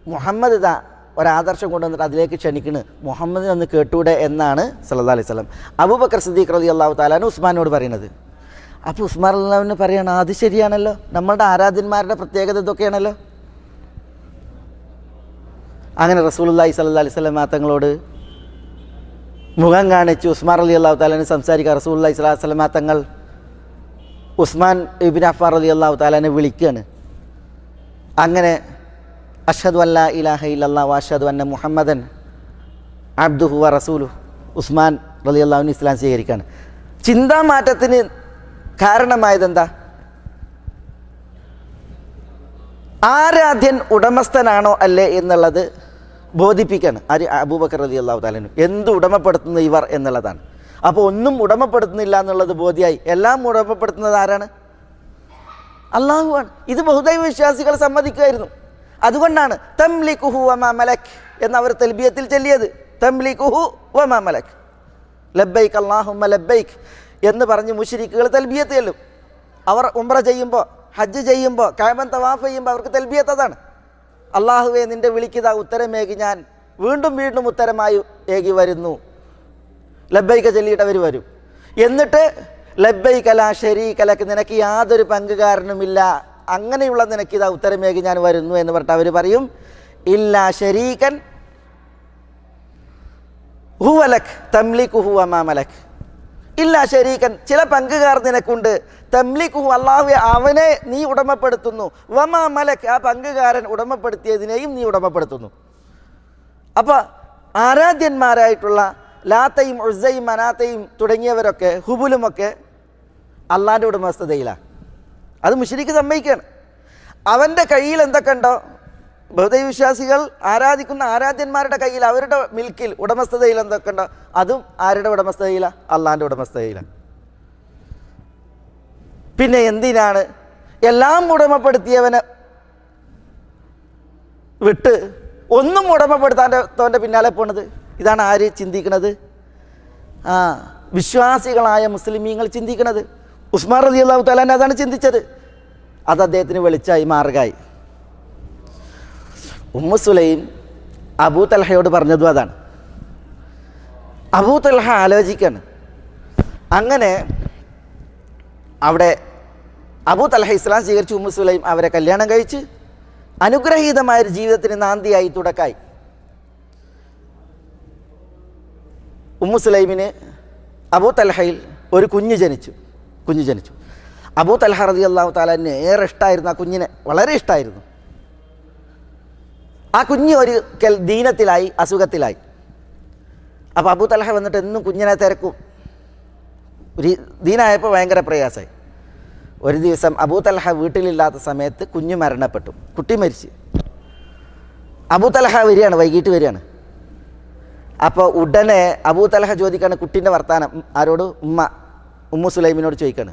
മുഹമ്മദ് ഇതാ ഒരാദർശം കൊണ്ടുവന്നിട്ട് അതിലേക്ക് ക്ഷണിക്കണ്, മുഹമ്മദിനെ ഒന്ന് കേട്ടൂടെ എന്നാണ് സല്ലല്ലാഹു അലൈഹി വസല്ലം അബൂബക്കർ സിദ്ദീഖ് റളിയല്ലാഹു തആല അൻഹു ഉസ്മാനോട് പറയുന്നത്. അപ്പോൾ ഉസ്മാൻ റളിയല്ലാഹു അൻഹു പറയണം, അത് ശരിയാണല്ലോ, നമ്മളുടെ ആരാധ്യന്മാരുടെ പ്രത്യേകത ഇതൊക്കെയാണല്ലോ. അങ്ങനെ റസൂലുള്ളാഹി സ്വല്ലല്ലാഹു അലൈഹി വസല്ലം തങ്ങളോട് മുഖം കാണിച്ച് ഉസ്മാൻ റളിയല്ലാഹു തആല അൻഹു സംസാരിക്കുക. റസൂലുള്ളാഹി സ്വല്ലല്ലാഹു അലൈഹി വസല്ലം തങ്ങൾ ഉസ്മാൻ ഇബ്നു അഫ്ഫാൻ റളിയല്ലാഹു തആല അൻഹു വിളിക്കുകയാണ്. അങ്ങനെ അഷ്ഹദു അല്ലാ ഇലാഹ ഇല്ലല്ലാഹ് വ അഷ്ഹദു അന്ന മുഹമ്മദൻ അബ്ദുഹു വ റസൂലുഹു. ഉസ്മാൻ റളിയല്ലാഹു അൻഹു ഇസ്ലാം സ്വീകരിക്കുകയാണ്. ചിന്താമാറ്റത്തിന് കാരണമായതെന്താ? ആരാധ്യൻ ഉടമസ്ഥനാണോ അല്ലേ എന്നുള്ളത് ബോധിപ്പിക്കുകയാണ്. ആര്? അബൂബക്കർ റളിയല്ലാഹു തആല അൻഹു. എന്ത് ഉടമപ്പെടുത്തുന്നു ഇവർ എന്നുള്ളതാണ്. അപ്പോൾ ഒന്നും ഉടമപ്പെടുത്തുന്നില്ല എന്നുള്ളത് ബോധ്യമായി. എല്ലാം ഉടമപ്പെടുത്തുന്നത് ആരാണ്? അള്ളാഹുവാണ്. ഇത് ബഹുദൈവ വിശ്വാസികൾ സമ്മതിക്കുമായിരുന്നു. അതുകൊണ്ടാണ് തംലികുഹു വമാ മലക് എന്നവർ തൽബിയത്തിൽ ചൊല്ലിയത്. തംലികുഹു വമാ മലക്, ലബ്ബൈക് അല്ലാഹുമ്മ ലബ്ബൈക് എന്ന് പറഞ്ഞ് മുശ്രിക്കുകൾ തൽബിയത്ത് ചൊല്ലും. അവർ ഉംറ ചെയ്യുമ്പോൾ, ഹജ്ജ് ചെയ്യുമ്പോൾ, കഅബ തവാഫ് ചെയ്യുമ്പോൾ അവർക്ക് തൽബിയത്ത് അതാണ്. അള്ളാഹുവെ നിൻ്റെ വിളിക്കുക ഉത്തരമേകി ഞാൻ വീണ്ടും വീണ്ടും ഉത്തരമായി ഏകി വരുന്നു. ലബ്ബൈക ചൊല്ലിയിട്ട് അവർ വരും. എന്നിട്ട് ലബ്ബൈക ലാ ശരീക ലക, നിനക്ക് യാതൊരു പങ്കുകാരനുമില്ല, അങ്ങനെയുള്ള നിനക്കിതാ ഉത്തരമേകി ഞാൻ വരുന്നു എന്ന് പറഞ്ഞിട്ട് അവർ പറയും ഇല്ലാ ശരീകൻ ഹുവ ലക് തംലികുഹു വമാ മലക്. ഇല്ലാ ശരീകൻ, ചില പങ്കുകാർ നിനക്കുണ്ട്. തംലികുഹു, അല്ലാഹുവേ അവനെ നീ ഉടമപ്പെടുത്തുന്നു. വമാ മലക്, ആ പങ്കുകാരൻ ഉടമപ്പെടുത്തിയതിനെയും നീ ഉടമപ്പെടുത്തുന്നു. അപ്പോൾ ആരാധ്യന്മാരായിട്ടുള്ള ലാത്തയും ഉസ്സയും മനാത്തയും തുടങ്ങിയവരൊക്കെ, ഹുബുലുമൊക്കെ അള്ളാൻ്റെ ഉടമസ്ഥതയിലാണ്. അത് മുശ്രിക്ക് സമ്മതിക്കുകയാണ്. അവൻ്റെ കയ്യിൽ എന്തൊക്കെ ഉണ്ടോ, ബഹുദൈവവിശ്വാസികൾ ആരാധിക്കുന്ന ആരാധ്യന്മാരുടെ കയ്യിൽ, അവരുടെ മിൽക്കിൽ, ഉടമസ്ഥതയിൽ എന്തൊക്കെ ഉണ്ടോ, അതും ആരുടെ ഉടമസ്ഥതയിലാണ്? അള്ളാൻ്റെ ഉടമസ്ഥതയിലാണ്. പിന്നെ എന്തിനാണ് എല്ലാം ഉടമപ്പെടുത്തിയവനെ വിട്ട് ഒന്നും ഉടമപ്പെടുത്താൻ്റെ പിന്നാലെ പോണത്? ഇതാണ് ആര് ചിന്തിക്കുന്നത്? വിശ്വാസികളായ മുസ്ലിമീങ്ങൾ ചിന്തിക്കുന്നത്. ഉസ്മാൻ റളിയല്ലാഹു തആല അതാണ് ചിന്തിച്ചത്. അത് അദ്ദേഹത്തിന് വെളിച്ചായി മാർഗമായി. ഉമ്മു സുലൈം അബൂ തൽഹയോട് പറഞ്ഞതും അതാണ്. അബൂ തൽഹ ആലോചിക്കാണ്. അങ്ങനെ അവിടെ അബൂ തൽഹ ഇസ്ലാം സ്വീകരിച്ച് ഉമ്മു സുലൈം അവരെ കല്യാണം കഴിച്ച് അനുഗ്രഹീതമായൊരു ജീവിതത്തിന് നാന്ദിയായി, തുടക്കായി. ഉമ്മു സുലൈമിന് അബൂ തൽഹയിൽ ഒരു കുഞ്ഞ് ജനിച്ചു. അബൂ തൽഹ റളിയല്ലാഹു തആലയെ ഏറെ ഇഷ്ടമായിരുന്നു. ആ കുഞ്ഞിനെ വളരെ ഇഷ്ടമായിരുന്നു. ആ കുഞ്ഞ് ഒരിക്കൽ ദീനത്തിലായി, അസുഖത്തിലായി. അപ്പോൾ അബൂ തൽഹ വന്നിട്ട് എന്നും കുഞ്ഞിനെ തിരക്കും. ഒരു ദീനായപ്പോൾ ഭയങ്കര പ്രയാസമായി. ഒരു ദിവസം അബൂ തൽഹ വീട്ടിലില്ലാത്ത സമയത്ത് കുഞ്ഞ് മരണപ്പെട്ടു, കുട്ടി മരിച്ച്. അബൂ തൽഹ വരികയാണ്, വൈകിട്ട് വരികയാണ്. അപ്പോൾ ഉടനെ അബൂ തൽഹ ചോദിക്കാണ് കുട്ടീൻ്റെ വർത്താനം. ആരോട്? ഉമ്മു സുലൈമിനോട് ചോദിക്കാണ്.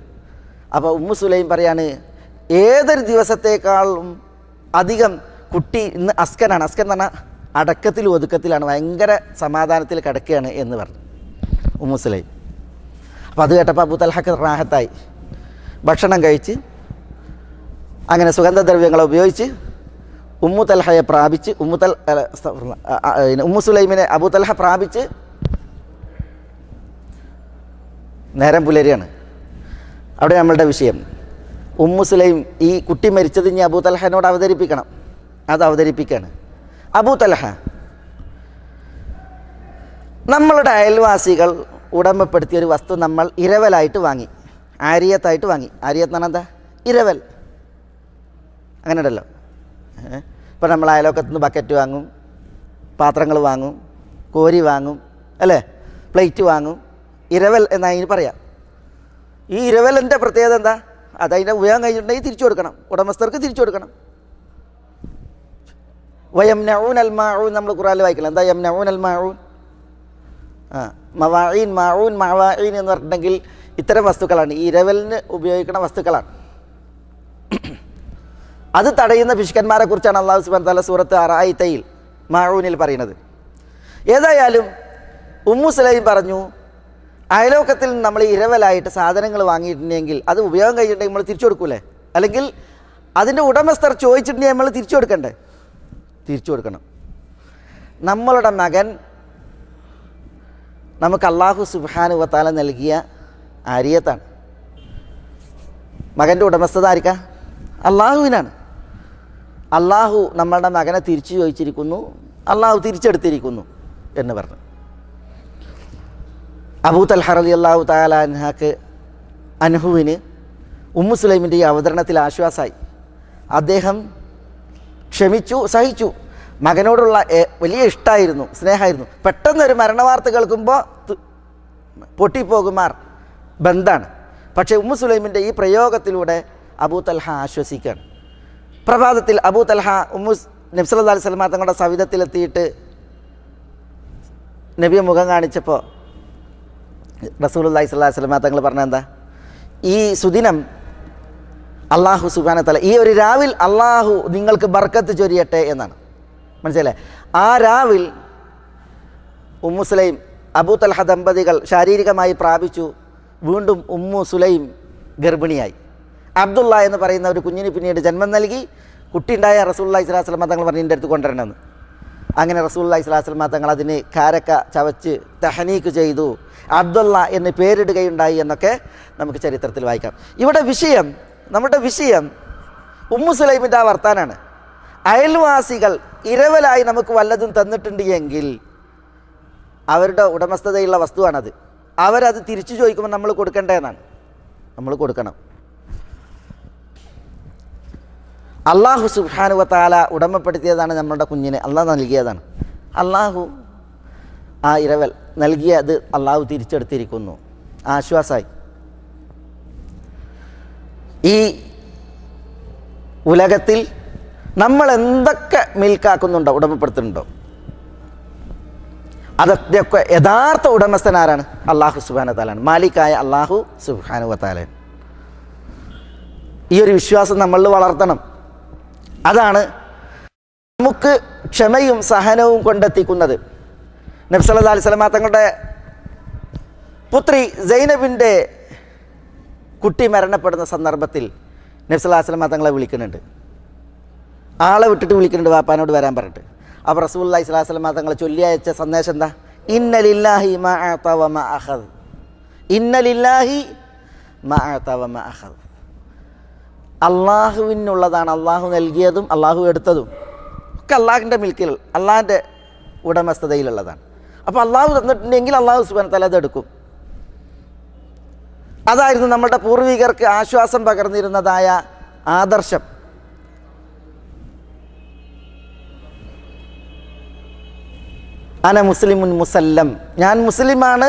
അപ്പോൾ ഉമ്മു സുലൈം പറയാണ്, ഏതൊരു ദിവസത്തേക്കാളും അധികം കുട്ടി ഇന്ന് അസ്കനാണ്. അസ്കൻ എന്ന് പറഞ്ഞാൽ അടക്കത്തിലും ഒതുക്കത്തിലാണ്, ഭയങ്കര സമാധാനത്തിൽ കിടക്കുകയാണ് എന്ന് പറഞ്ഞു ഉമ്മു സുലൈം. അപ്പോൾ അത് കേട്ടപ്പോൾ അബൂ തൽഹക്ക് റാഹത്തായി. ഭക്ഷണം കഴിച്ച് അങ്ങനെ സുഗന്ധദ്രവ്യങ്ങളെ ഉപയോഗിച്ച് ഉമ്മു തൽഹയെ പ്രാപിച്ച്, ഉമ്മു സുലൈമിനെ അബൂ തൽഹ പ്രാപിച്ച് നേരം പുലരിയാണ്. അവിടെ നമ്മളുടെ വിഷയം. ഉമ്മു സുലൈം ഈ കുട്ടി മരിച്ചത് ഇനി അബൂ തൽഹനോട് അവതരിപ്പിക്കണം. അത് അവതരിപ്പിക്കുകയാണ്. അബൂ തൽഹ, നമ്മളുടെ അയൽവാസികൾ ഉടമപ്പെടുത്തിയൊരു വസ്തു നമ്മൾ ഇരവലായിട്ട് വാങ്ങി, ആരിയത്തായിട്ട് വാങ്ങി. ആരിയത്ത് എന്ന് പറഞ്ഞാൽ എന്താ? ഇരവൽ. അങ്ങനെ ഉണ്ടല്ലോ. ഇപ്പോൾ നമ്മൾ അയലോക്കത്തു നിന്ന് ബക്കറ്റ് വാങ്ങും, പാത്രങ്ങൾ വാങ്ങും, കോരി വാങ്ങും, അല്ലേ, പ്ലേറ്റ് വാങ്ങും. ഇരവൽ എന്നതിന് പറയാം. ഈ ഇരവലിൻ്റെ പ്രത്യേകത എന്താ? അതതിൻ്റെ ഉപയോഗം കഴിഞ്ഞിട്ടുണ്ടെങ്കിൽ തിരിച്ചു കൊടുക്കണം, ഉടമസ്ഥർക്ക് തിരിച്ചു കൊടുക്കണം. വയംനഊൻ അൽ മാഊൻ നമ്മൾ ഖുർആനിൽ വായിക്കണം. എന്താ യംനഊൻ അൽ മാഊൻ? മവാഈൻ, മാഊൻ, മവാഈൻ എന്ന് പറഞ്ഞിട്ടുണ്ടെങ്കിൽ ഇത്തരം വസ്തുക്കളാണ്, ഈ ഇരവലിന് ഉപയോഗിക്കുന്ന വസ്തുക്കളാണ്. അത് തടയുന്ന പിശുക്കന്മാരെ കുറിച്ചാണ് അല്ലാഹു സുബ്ഹാനഹു വ തആല സൂറത്ത് അറായിത്തയിൽ മാഊനിൽ പറയുന്നത്. ഏതായാലും ഉമ്മു സുലൈം പറഞ്ഞു, അയലോക്കത്തിൽ നമ്മൾ ഇരവലായിട്ട് സാധനങ്ങൾ വാങ്ങിയിട്ടുണ്ടെങ്കിൽ അത് ഉപയോഗം കഴിഞ്ഞിട്ടുണ്ടെങ്കിൽ നമ്മൾ തിരിച്ചു കൊടുക്കൂലേ? അല്ലെങ്കിൽ അതിൻ്റെ ഉടമസ്ഥർ ചോദിച്ചിട്ടുണ്ടെങ്കിൽ നമ്മൾ തിരിച്ചു കൊടുക്കണ്ടേ? തിരിച്ചു കൊടുക്കണം. നമ്മളുടെ മകൻ നമുക്ക് അല്ലാഹു സുബ്ഹാനഹു വ തആല നൽകിയ ആരിയത്താണ്. മകൻ്റെ ഉടമസ്ഥത ആർക്കാ? അള്ളാഹുവിനാണ്. അള്ളാഹു നമ്മളുടെ മകനെ തിരിച്ചു ചോദിച്ചിരിക്കുന്നു, അള്ളാഹു തിരിച്ചെടുത്തിരിക്കുന്നു എന്ന് പറഞ്ഞു. അബൂ തൽഹ റളിയല്ലാഹു തആല അൻഹുവിന് ഉമ്മു സുലൈമിൻ്റെ ഈ അവതരണത്തിൽ ആശ്വാസമായി. അദ്ദേഹം ക്ഷമിച്ചു, സഹിച്ചു. മകനോടുള്ള വലിയ ഇഷ്ടമായിരുന്നു, സ്നേഹമായിരുന്നു. പെട്ടെന്നൊരു മരണവാർത്ത കേൾക്കുമ്പോൾ പൊട്ടിപ്പോകുമാർ ബന്ധാണ്. പക്ഷേ ഉമ്മു സുലൈമിൻ്റെ ഈ പ്രയോഗത്തിലൂടെ അബൂ തൽഹ ആശ്വസിക്കുകയാണ്. പ്രഭാതത്തിൽ അബൂ തൽഹ നബി സല്ലല്ലാഹു അലൈഹി വസല്ലം തങ്ങളുടെ സവിധത്തിലെത്തിയിട്ട് നബിയെ മുഖം കാണിച്ചപ്പോൾ റസൂലുള്ളാഹി സ്വല്ലല്ലാഹു അലൈഹി വസല്ലം തങ്ങൾ പറഞ്ഞ എന്താ? ഈ സുദിനം അള്ളാഹു സുബ്ഹാനഹു വ തആല ഈ ഒരു രാവിൽ അള്ളാഹു നിങ്ങൾക്ക് ബർക്കത്ത് ചൊരിയട്ടെ എന്നാണ്. മനസ്സിലായില്ലേ? ആ രാവിൽ ഉമ്മു സുലൈം അബൂ തൽഹ ദമ്പതികൾ ശാരീരികമായി പ്രാപിച്ചു. വീണ്ടും ഉമ്മു സുലൈം ഗർഭിണിയായി. അബ്ദുള്ള എന്ന് പറയുന്ന ഒരു കുഞ്ഞിന് പിന്നീട് ജന്മം നൽകി. കുട്ടിയുണ്ടായ റസൂലുള്ളാഹി സ്വല്ലല്ലാഹു അലൈഹി വസല്ലം തങ്ങൾ പറഞ്ഞു എൻ്റെ അടുത്ത് കൊണ്ടുവരണമെന്ന്. അങ്ങനെ റസൂലുള്ളാഹി സ്വല്ലല്ലാഹു അലൈഹി വസല്ലം തങ്ങൾ അതിന് കാരക്ക ചവച്ച് തഹനീക്ക് ചെയ്തു. അബ്ദുള്ള എന്ന് പേരിടുകയുണ്ടായി എന്നൊക്കെ നമുക്ക് ചരിത്രത്തിൽ വായിക്കാം. ഇവിടെ നമ്മുടെ വിഷയം ഉമ്മു സുലൈമിൻ്റെ ആ വർത്താനാണ്. അയൽവാസികൾ ഇരവലായി നമുക്ക് വല്ലതും തന്നിട്ടുണ്ട് എങ്കിൽ അവരുടെ ഉടമസ്ഥതയുള്ള വസ്തുവാണത്. അവരത് തിരിച്ചു ചോദിക്കുമ്പോൾ നമ്മൾ കൊടുക്കേണ്ടതെന്നാണ്. നമ്മൾ കൊടുക്കണം. അള്ളാഹു സുബ്ഹാനഹു വ തആല ഉടമപ്പെടുത്തിയതാണ് നമ്മളുടെ കുഞ്ഞിനെ. അള്ളാഹു നൽകിയതാണ്. അള്ളാഹു ആ ഇരവൽ നൽകിയത് അള്ളാഹു തിരിച്ചെടുത്തിരിക്കുന്നു. ആശ്വാസമായി. ഈ ഉലകത്തിൽ നമ്മൾ എന്തൊക്കെ മിൽക്കാക്കുന്നുണ്ടോ, ഉടമപ്പെടുത്തുന്നുണ്ടോ, അതൊക്കെ യഥാർത്ഥ ഉടമസ്ഥൻ ആരാണ്? അള്ളാഹു സുബ്ഹാനഹു വ തആലയാണ്. മാലിക്കായ അള്ളാഹു സുബ്ഹാനഹു വ തആല. ഈ ഒരു വിശ്വാസം നമ്മളിൽ വളർത്തണം. അതാണ് നമുക്ക് ക്ഷമയും സഹനവും കൊണ്ടെത്തിക്കുന്നത്. നബി സല്ലല്ലാഹു അലൈഹി വസല്ലം തങ്ങളുടെ പുത്രി സൈനബിൻ്റെ കുട്ടി മരണപ്പെടുന്ന സന്ദർഭത്തിൽ നബി സല്ലല്ലാഹു അലൈഹി വസല്ലം തങ്ങളെ വിളിക്കുന്നുണ്ട്. ആളെ വിട്ടിട്ട് വിളിക്കുന്നുണ്ട് വാപ്പാനോട് വരാൻ പറഞ്ഞിട്ട്. അപ്പോൾ റസൂലുള്ളാഹി സ്വല്ലല്ലാഹു അലൈഹി വസല്ലം തങ്ങളെ ചൊല്ലി അയച്ച സന്ദേശം എന്താ? ഇന്ന ലില്ലാഹി മാ അഅത വ മാ അഖദ്. ഇന്ന ലില്ലാഹി മാ അഅത വ മാ അഖദ്. അള്ളാഹുവിനുള്ളതാണ് അള്ളാഹു നൽകിയതും അള്ളാഹു എടുത്തതും ഒക്കെ അള്ളാഹിൻ്റെ മിൽക്കിൽ, അള്ളാഹിൻ്റെ ഉടമസ്ഥതയിലുള്ളതാണ്. അപ്പോൾ അള്ളാഹു തന്നിട്ടുണ്ടെങ്കിൽ അള്ളാഹു സുബ്ഹാനഹു വ തആല അതെടുക്കും. അതായിരുന്നു നമ്മുടെ പൂർവികർക്ക് ആശ്വാസം പകർന്നിരുന്നതായ ആദർശം. അന മുസ്ലിമുൻ മുസല്ലം. ഞാൻ മുസ്ലിമാണ്,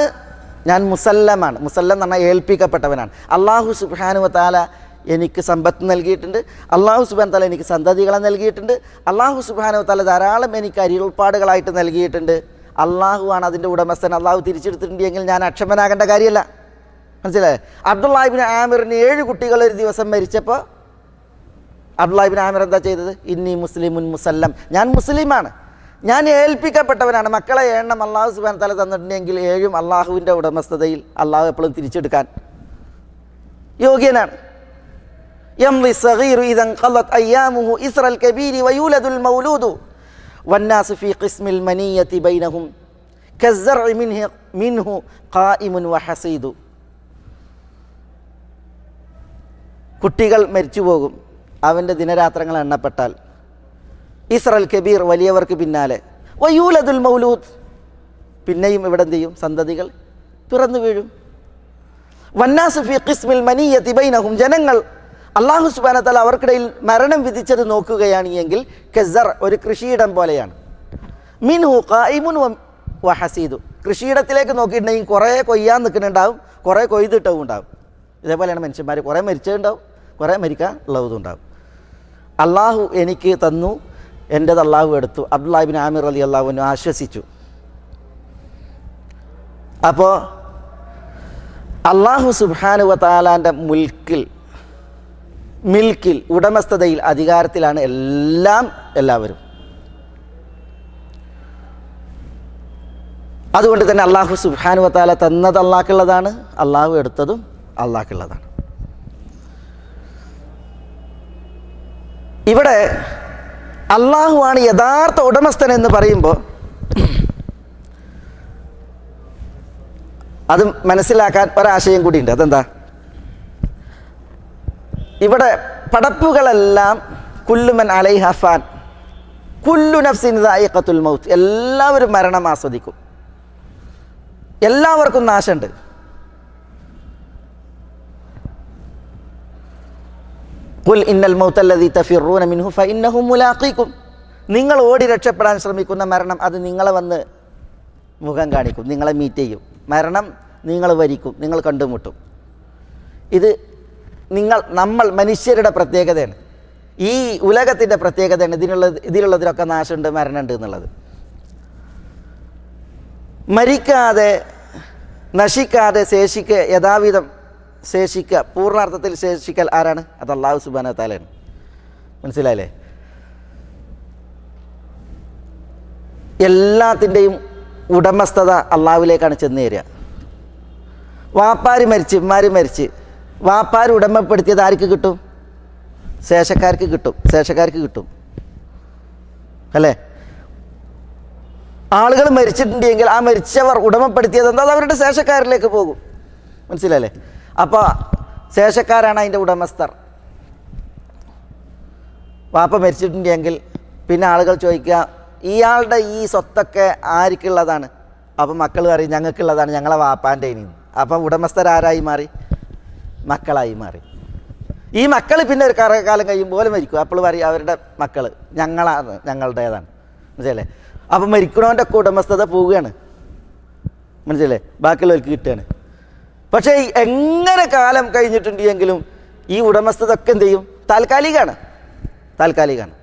ഞാൻ മുസല്ലമാണ്. മുസല്ലം എന്ന് പറഞ്ഞാൽ ഏൽപ്പിക്കപ്പെട്ടവനാണ്. അള്ളാഹു സുബ്ഹാനഹു വ തആല എനിക്ക് സമ്പത്ത് നൽകിയിട്ടുണ്ട്. അള്ളാഹു സുബ്ഹാനഹു വ തആല എനിക്ക് സന്തതികളെ നൽകിയിട്ടുണ്ട്. അള്ളാഹു സുബ്ഹാനഹു വ തആല ധാരാളം എനിക്ക് അരിൾപ്പാടുകളായിട്ട് നൽകിയിട്ടുണ്ട്. അള്ളാഹുവാണ് അതിൻ്റെ ഉടമസ്ഥൻ. അള്ളാഹു തിരിച്ചെടുത്തിട്ടുണ്ടെങ്കിൽ ഞാൻ അക്ഷമനാകേണ്ട കാര്യമല്ല. മനസ്സിലായേ? അബ്ദുല്ലാഹ് ഇബ്നു ആമിറിന് 7 കുട്ടികൾ ഒരു ദിവസം മരിച്ചപ്പോൾ അബ്ദുല്ലാഹ് ഇബ്നു ആമിർ എന്താ ചെയ്തത്? ഇന്നി മുസ്ലിമുൻ മുസല്ലം. ഞാൻ മുസ്ലിമാണ്, ഞാൻ ഏൽപ്പിക്കപ്പെട്ടവനാണ്. മക്കളെ എണ്ണം അള്ളാഹു സുബ്ഹാനഹു വ തആല തന്നിട്ടുണ്ടെങ്കിൽ 7 അള്ളാഹുവിൻ്റെ ഉടമസ്ഥതയിൽ അള്ളാഹു എപ്പോഴും തിരിച്ചെടുക്കാൻ യോഗ്യനാണ്. യംളി സഗീറു ഇദൻ ഖലത് അയ്യാമുഹു ഇസ്റൽ കബീരി വയൂലദുൽ മൗലൂദു വന്നാസു ഫീ ഖിസ്മിൽ മനിയ്യതി ബൈനഹും കസ്സർഇ മിൻഹു ഖായിമുൻ വഹസീദു. കുട്ടികൾ മരിച്ചു പോകും, അവൻ്റെ ദിനരാത്രങ്ങൾ എണ്ണപ്പെട്ടാൽ. ഇസ്റൽ കബീർ, വലിയവർക്ക് പിന്നാലെ. വയൂലദുൽ മൗലൂദ്, പിന്നെയും ഇവിടെ എന്ത് ചെയ്യും? സന്തതികൾ പിറന്നു വീഴും. വന്നാസു ഫീ ഖിസ്മിൽ മനിയ്യതി ബൈനഹും, ജനങ്ങൾ അല്ലാഹു സുബ്ഹാനഹു വ തആല അവർക്കിടയിൽ മരണം വിധിച്ചത് നോക്കുകയാണ് എങ്കിൽ കസ്സർ, ഒരു കൃഷിയിടം പോലെയാണ്. മിൻഹു ഖായിമുൻ വഹസീദു, കൃഷിയിടത്തിലേക്ക് നോക്കിയിട്ടുണ്ടെങ്കിൽ കുറേ കൊയ്യാൻ നിൽക്കുന്നുണ്ടാവും, കുറേ കൊയ്തിട്ടവും ഉണ്ടാവും. ഇതേപോലെയാണ് മനുഷ്യന്മാർ. കുറേ മരിച്ചതുണ്ടാവും, കുറേ മരിക്കാൻ ഉള്ളതും ഉണ്ടാവും. അള്ളാഹു എനിക്ക് തന്നു, എൻ്റെത് അള്ളാഹു എടുത്തു. അബ്ദുല്ലാഹ് ഇബ്നു ആമിർ റളിയല്ലാഹു അൻഹു ആശ്വസിച്ചു. അപ്പോൾ അള്ളാഹു സുബ്ഹാനഹു വ തആലാൻ്റെ മിൽക്കിൽ ഉടമസ്ഥതയിൽ, അധികാരത്തിലാണ് എല്ലാവരും. അതുകൊണ്ട് തന്നെ അള്ളാഹു സുബ്ഹാനഹു വ തആല തന്നത് അള്ളാഹ്ക്കുള്ളതാണ്, അള്ളാഹു എടുത്തതും അള്ളാഹ്ക്കുള്ളതാണ്. ഇവിടെ അള്ളാഹുവാണ് യഥാർത്ഥ ഉടമസ്ഥൻ എന്ന് പറയുമ്പോൾ അത് മനസ്സിലാക്കാൻ ഒരാശയം കൂടിയുണ്ട്. അതെന്താ? ഇവിടെ പടപ്പുകളെല്ലാം കുല്ലു മൻ അലൈഹ ഫാൻ, കുല്ലു നഫ്സിൻ ദായിഖത്തുൽ മൗത്ത്, എല്ലാവരും മരണം ആസ്വദിക്കും, എല്ലാവർക്കും നാശമുണ്ട്. ഖുൽ ഇന്നൽ മൗതല്ലദീ തഫിറൂന മിൻഹു ഫഇന്നഹു മുലാഖീകും, നിങ്ങൾ ഓടി രക്ഷപ്പെടാൻ ശ്രമിക്കുന്ന മരണം അത് നിങ്ങളെ വന്ന് മുഖം കാണിക്കും, നിങ്ങളെ മീറ്റ് ചെയ്യും. മരണം നിങ്ങൾ വരിക്കും, നിങ്ങൾ കണ്ടുമുട്ടും. ഇത് നമ്മൾ മനുഷ്യരുടെ പ്രത്യേകതയാണ്, ഈ ഉലകത്തിൻ്റെ പ്രത്യേകതയാണ്. ഇതിലുള്ളതിലൊക്കെ നാശമുണ്ട്, മരണമുണ്ട് എന്നുള്ളത്. മരിക്കാതെ നശിക്കാതെ യഥാവിധം ശേഷിക്കുക, പൂർണ്ണാർത്ഥത്തിൽ ശേഷിക്കൽ ആരാണ്? അത് അല്ലാഹു സുബ്ഹാനഹു വ തആലയാണ്. മനസ്സിലായില്ലേ? എല്ലാത്തിൻ്റെയും ഉടമസ്ഥത അള്ളാഹുവിലേക്കാണ് ചെന്ന് തരിക. വാപ്പാര് മരിച്ച് ഉമ്മാര് മരിച്ച് വാപ്പാര് ഉടമപ്പെടുത്തിയത് ആർക്ക് കിട്ടും? ശേഷക്കാർക്ക് കിട്ടും അല്ലേ? ആളുകൾ മരിച്ചിട്ടുണ്ടെങ്കിൽ ആ മരിച്ചവർ ഉടമപ്പെടുത്തിയത് എന്താ? അത് അവരുടെ ശേഷക്കാരിലേക്ക് പോകും. മനസ്സിലല്ലേ? അപ്പോൾ ശേഷക്കാരാണ് അതിൻ്റെ ഉടമസ്ഥർ. വാപ്പ മരിച്ചിട്ടുണ്ടെങ്കിൽ പിന്നെ ആളുകൾ ചോദിക്കുക, ഇയാളുടെ ഈ സ്വത്തൊക്കെ ആർക്കുള്ളതാണ്? അപ്പം മക്കൾ പറയും ഞങ്ങൾക്കുള്ളതാണ്, ഞങ്ങളെ വാപ്പാൻ്റെ. ഇനി അപ്പം ഉടമസ്ഥരാരായി മാറി? മക്കളായി മാറി. ഈ മക്കൾ പിന്നെ ഒരു കാലം കഴിയുമ്പോൾ മരിക്കും. അപ്പോൾ പറയും അവരുടെ മക്കൾ ഞങ്ങളാണ്, ഞങ്ങളുടേതാണ്. മനസ്സിലല്ലേ? അപ്പം മരിക്കണവൻ്റെ ഒക്കെ ഉടമസ്ഥത പോവുകയാണ്. മനസ്സിലല്ലേ? ബാക്കിയുള്ളവർക്ക് കിട്ടുകയാണ്. പക്ഷേ എങ്ങനെ കാലം കഴിഞ്ഞിട്ടുണ്ടെങ്കിലും ഈ ഉടമസ്ഥത ഒക്കെ എന്ത് ചെയ്യും? താൽക്കാലികമാണ്.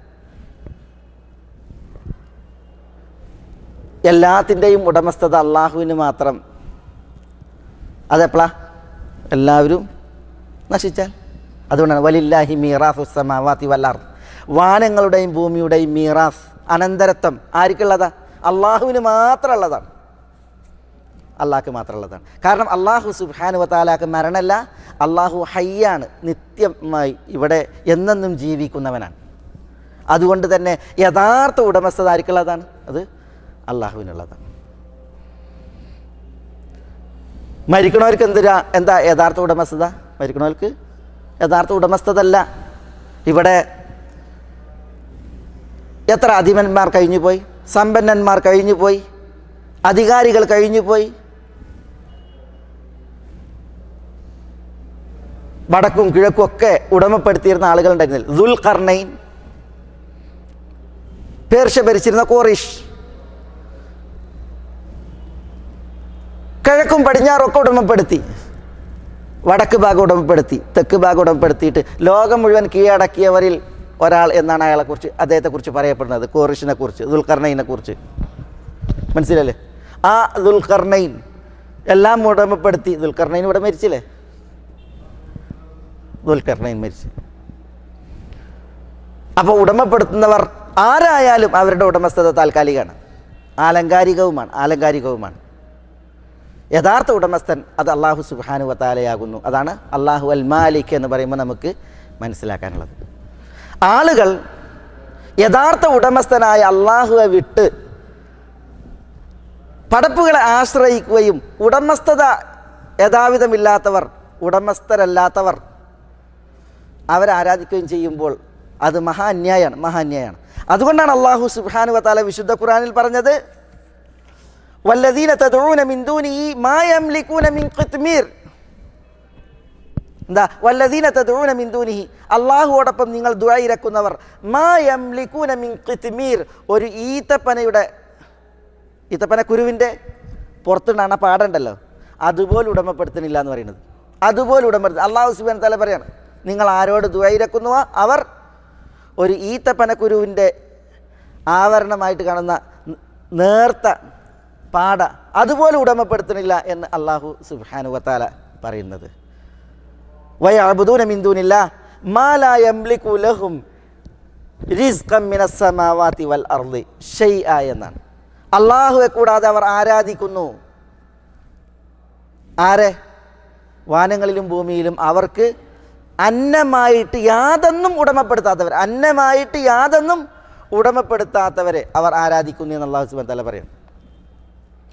എല്ലാത്തിൻ്റെയും ഉടമസ്ഥത അള്ളാഹുവിന് മാത്രം. അതെപ്പോഴാ? എല്ലാവരും നശിച്ചാൽ. അതുകൊണ്ടാണ് വലില്ലാഹി മീറാസുസ് സമാവാതി വൽ അർദ്, വാനങ്ങളുടെയും ഭൂമിയുടെയും മീറാസ്, അനന്തരത്വം ആർക്കുള്ളതാ? അള്ളാഹുവിന് മാത്രമുള്ളതാണ്. അള്ളാഹ്ക്ക് മാത്രമുള്ളതാണ്. കാരണം അള്ളാഹു സുബ്ഹാനഹു വ തആലക്ക് മരണമല്ല, അള്ളാഹു ഹയ്യാണ്, നിത്യമായി ഇവിടെ എന്നെന്നും ജീവിക്കുന്നവനാണ്. അതുകൊണ്ട് തന്നെ യഥാർത്ഥ ഉടമസ്ഥത ആർക്കുള്ളതാണ്? അത് അള്ളാഹുവിനുള്ളതാണ്. മരിക്കണവർക്ക് എന്താ യഥാർത്ഥ ഉടമസ്ഥത? മരിക്കണവർക്ക് യഥാർത്ഥ ഉടമസ്ഥതല്ല. ഇവിടെ എത്ര അധിപന്മാർ കഴിഞ്ഞുപോയി, സമ്പന്നന്മാർ കഴിഞ്ഞുപോയി, അധികാരികൾ കഴിഞ്ഞുപോയി. വടക്കും കിഴക്കും ഒക്കെ ഉടമപ്പെടുത്തിയിരുന്ന ആളുകളുണ്ടായിരുന്നില്ല. ദുൽഖർനൈൻ, പേർഷ്യ ഭരിച്ചിരുന്ന കോറിഷ്, കിഴക്കും പടിഞ്ഞാറും ഒക്കെ ഉടമപ്പെടുത്തി. വടക്ക് ഭാഗം ഉടമപ്പെടുത്തി, തെക്ക് ഭാഗം ഉടമപ്പെടുത്തിയിട്ട് ലോകം മുഴുവൻ കീഴടക്കിയവരിൽ ഒരാൾ എന്നാണ് അയാളെക്കുറിച്ച്, അദ്ദേഹത്തെക്കുറിച്ച് പറയപ്പെടുന്നത്, കോറിഷിനെ കുറിച്ച്, ദുൽഖർനൈനെ കുറിച്ച്. മനസ്സിലല്ലേ? ആ ദുൽഖർനൈൻ എല്ലാം ഉടമപ്പെടുത്തി. ദുൽഖർനൈൻ ഇവിടെ മരിച്ചില്ലേ? ദുൽഖർനൈൻ മരിച്ചു. അപ്പോൾ ഉടമപ്പെടുത്തുന്നവർ ആരായാലും അവരുടെ ഉടമസ്ഥത താൽക്കാലികമാണ്, ആലങ്കാരികവുമാണ്. യഥാർത്ഥ ഉടമസ്ഥൻ അത് അള്ളാഹു സുബ്ഹാനഹു വ തആലയാകുന്നു. അതാണ് അള്ളാഹു അൽ മാലിക് എന്ന് പറയുമ്പോൾ നമുക്ക് മനസ്സിലാക്കാനുള്ളത്. ആളുകൾ യഥാർത്ഥ ഉടമസ്ഥനായ അള്ളാഹുവെ വിട്ട് പടപ്പുകളെ ആശ്രയിക്കുകയും ഉടമസ്ഥത യഥാവിധമില്ലാത്തവർ, ഉടമസ്ഥരല്ലാത്തവർ അവരാരാധിക്കുകയും ചെയ്യുമ്പോൾ അത് മഹാ അന്യായമാണ്. അതുകൊണ്ടാണ് അള്ളാഹു സുബ്ഹാനഹു വ തആല വിശുദ്ധ ഖുർആനിൽ പറഞ്ഞത്, വല്ലദീന തദ്ഊന മിൻ ദൂനിഹി മാ യംലികൂന മിൻ ഖിത്മീർ. എന്താ? വല്ലദീന തദ്ഊന മിൻ ദൂനിഹി, അള്ളാഹുവോടൊപ്പം നിങ്ങൾ ദുആ ഇരക്കുന്നവർ, മാ യംലികൂന മിൻ ഖിത്മീർ, ഒരു ഈത്തപ്പനക്കുരുവിൻ്റെ പുറത്തുണ്ടാണ് പാടണ്ടല്ലോ, അതുപോലെ ഉടമപ്പെടുത്തുന്നില്ല എന്ന് പറയുന്നത്. അതുപോലെ ഉടമപ്പെടുത്തുക. അള്ളാഹു സുബ്ഹാനഹു വ തആല പറയാണ്, നിങ്ങൾ ആരോട് ദുആ ഇരക്കുന്നുവോ അവർ ഒരു ഈത്തപ്പനക്കുരുവിൻ്റെ ആവരണമായിട്ട് കാണുന്ന നേർത്ത പാട അതുപോലെ ഉടമപ്പെടുത്തുന്നില്ല എന്ന് അള്ളാഹു സുബ്ഹാനഹു വ തആല പറയുന്നത്. വയഅ്ബുദൂന മിൻ ദൂനില്ലാഹ് മാ ലാ യംലികു ലഹും റിസ്ഖൻ മിനസ് സമാവാതി വൽ അർളി ഷൈഅ എന്നാണ്. അള്ളാഹുവെ കൂടാതെ അവർ ആരാധിക്കുന്നു. ആരെ? വാനങ്ങളിലും ഭൂമിയിലും അവർക്ക് അന്നമായിട്ട് യാതൊന്നും ഉടമപ്പെടുത്താത്തവരെ അവർ ആരാധിക്കുന്നു എന്ന് അള്ളാഹു സുബ്ഹാനഹു വ തആല പറയും.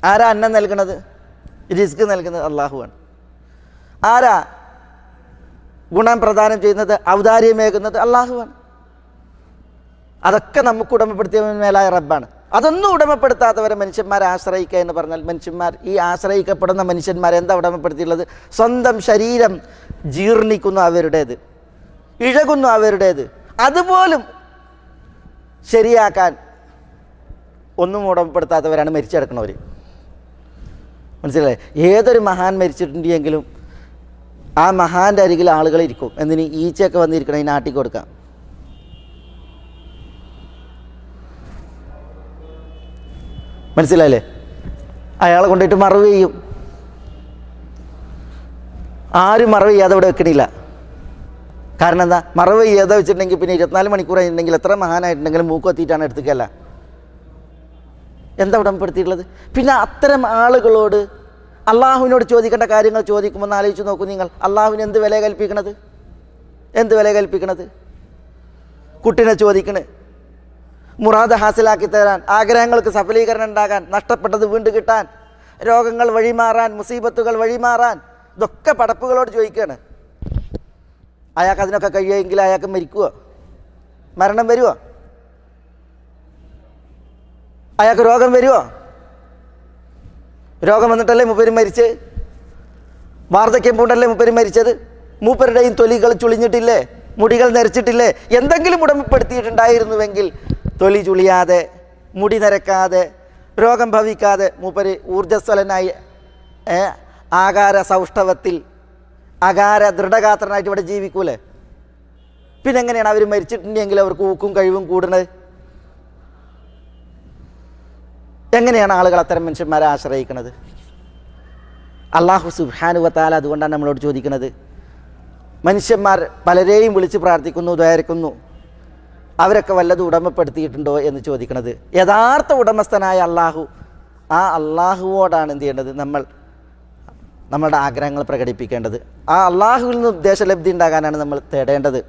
ആരാ അന്നം നൽകുന്നത്? റിസ്ക് നൽകുന്നത് അള്ളാഹുവാണ്. ആരാ ഗുണം പ്രദാനം ചെയ്യുന്നത്, ഔദാര്യമേകുന്നത്? അള്ളാഹുവാണ്. അതൊക്കെ നമുക്ക് ഉടമപ്പെടുത്തിയ മേലായ റബ്ബാണ്. അതൊന്നും ഉടമപ്പെടുത്താത്തവരെ മനുഷ്യന്മാരെ ആശ്രയിക്കുക എന്ന് പറഞ്ഞാൽ, മനുഷ്യന്മാർ, ഈ ആശ്രയിക്കപ്പെടുന്ന മനുഷ്യന്മാർ എന്താ ഉടമപ്പെടുത്തിയുള്ളത്? സ്വന്തം ശരീരം ജീർണിക്കുന്നു അവരുടേത്, ഇഴകുന്നു അവരുടേത്, അതുപോലും ശരിയാക്കാൻ ഒന്നും ഉടമപ്പെടുത്താത്തവരാണ് മരിച്ചെടുക്കുന്നവർ. മനസ്സിലായി? ഏതൊരു മഹാൻ മരിച്ചിട്ടുണ്ടെങ്കിലും ആ മഹാൻ്റെ അരികിൽ ആളുകളിരിക്കും. എന്തിന്? ഈച്ചയൊക്കെ വന്നിരിക്കണം, ഈ നാട്ടിൽ കൊടുക്കാം. മനസ്സിലായില്ലേ? അയാളെ കൊണ്ടുപോയിട്ട് മറവ് ചെയ്യും. ആരും മറവ് ചെയ്യാതെ ഇവിടെ വെക്കണില്ല. കാരണം എന്താ? മറവ് ചെയ്യാതെ വെച്ചിട്ടുണ്ടെങ്കിൽ പിന്നെ 24 മണിക്കൂർ ആയിട്ടുണ്ടെങ്കിൽ എത്ര മഹാനായിട്ടുണ്ടെങ്കിലും മൂക്ക് കത്തിയിട്ടാണ് എടുത്തുക്കല്ല. എന്താ ഉടമപ്പെടുത്തിയിട്ടുള്ളത്? പിന്നെ അത്തരം ആളുകളോട് അള്ളാഹുവിനോട് ചോദിക്കേണ്ട കാര്യങ്ങൾ ചോദിക്കുമ്പോൾ ഒന്ന് ആലോചിച്ച് നോക്കൂ നിങ്ങൾ. അള്ളാഹുവിന് എന്ത് വില കൽപ്പിക്കണത്? എന്ത് വില കൽപ്പിക്കണത്? കുട്ടിനെ ചോദിക്കണേ, മുറാദ് ഹാസിലാക്കി തരാൻ, ആഗ്രഹങ്ങൾക്ക് സഫലീകരണം ഉണ്ടാകാൻ, നഷ്ടപ്പെട്ടത് വീണ്ടും കിട്ടാൻ, രോഗങ്ങൾ വഴിമാറാൻ, മുസീബത്തുകൾ വഴിമാറാൻ, ഇതൊക്കെ പടപ്പുകളോട് ചോദിക്കുകയാണ്. അയാൾക്ക് അതിനൊക്കെ കഴിയുമെങ്കിൽ അയാൾക്ക് മരിക്കുമോ? മരണം വരുമോ? അയാൾക്ക് രോഗം വരുമോ? രോഗം വന്നിട്ടല്ലേ മൂപ്പര് മരിച്ച്? വാർദ്ധക്യം പൂണ്ടല്ലേ മൂപ്പര് മരിച്ചത്? മൂപ്പരുടെയും തൊലികൾ ചുളിഞ്ഞിട്ടില്ലേ? മുടികൾ നരച്ചിട്ടില്ലേ? എന്തെങ്കിലും ഉടമപ്പെടുത്തിയിട്ടുണ്ടായിരുന്നുവെങ്കിൽ തൊലി ചുളിയാതെ, മുടി നരക്കാതെ, രോഗം ഭവിക്കാതെ മൂപ്പര് ഊർജ്ജസ്വലനായി ആകാര സൗഷ്ഠവത്തിൽ അകാര ദൃഢഗാത്രനായിട്ട് ഇവിടെ ജീവിക്കൂലേ? പിന്നെ എങ്ങനെയാണ് അവർ മരിച്ചിട്ടുണ്ടെങ്കിൽ അവർക്ക് ഊക്കും കഴിവും കൂടുന്നത്? എങ്ങനെയാണ് ആളുകൾ അത്തരം മനുഷ്യന്മാരെ ആശ്രയിക്കുന്നത്? അല്ലാഹു സുബ്ഹാനഹു വ തആല അതുകൊണ്ടാണ് നമ്മളോട് ചോദിക്കുന്നത്. മനുഷ്യന്മാർ പലരെയും വിളിച്ച് പ്രാർത്ഥിക്കുന്നു, ദ്വാരക്കുന്നു, അവരൊക്കെ വല്ലതും ഉടമപ്പെടുത്തിയിട്ടുണ്ടോ എന്ന് ചോദിക്കുന്നത്. യഥാർത്ഥ ഉടമസ്ഥനായ അള്ളാഹു, ആ അള്ളാഹുവോടാണ് എന്ത് ചെയ്യേണ്ടത്? നമ്മളുടെ ആഗ്രഹങ്ങൾ പ്രകടിപ്പിക്കേണ്ടത്. ആ അള്ളാഹുവിൽ നിന്ന് ഉദ്ദേശലബ്ധി ഉണ്ടാകാനാണ് നമ്മൾ തേടേണ്ടത്.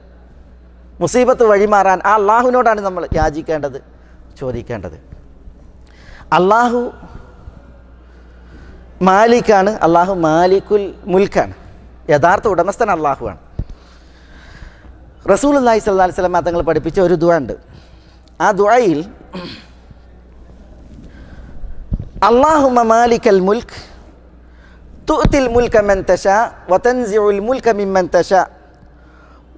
മുസീബത്ത് വഴിമാറാൻ ആ അള്ളാഹുവിനോടാണ് നമ്മൾ യാചിക്കേണ്ടത്, ചോദിക്കേണ്ടത്. അള്ളാഹു മാലിക്കാണ്, അള്ളാഹു മാലിക്കുൽ മുൽക്കാണ്. യഥാർത്ഥ ഉടമസ്ഥൻ അള്ളാഹുവാണ്. റസൂലുള്ളാഹി സ്വല്ലല്ലാഹി അലൈഹി വസല്ലം തങ്ങൾ പഠിപ്പിച്ച ഒരു ദുആ ഉണ്ട്. ആ ദുആയിൽ അല്ലാഹുമ്മ മാലിക്കൽ മുൽക്ക് തുഅ്തിൽ മുൽക മൻ തശാ വതൻസിഉൽ മുൽക മിമ്മൻ തശാ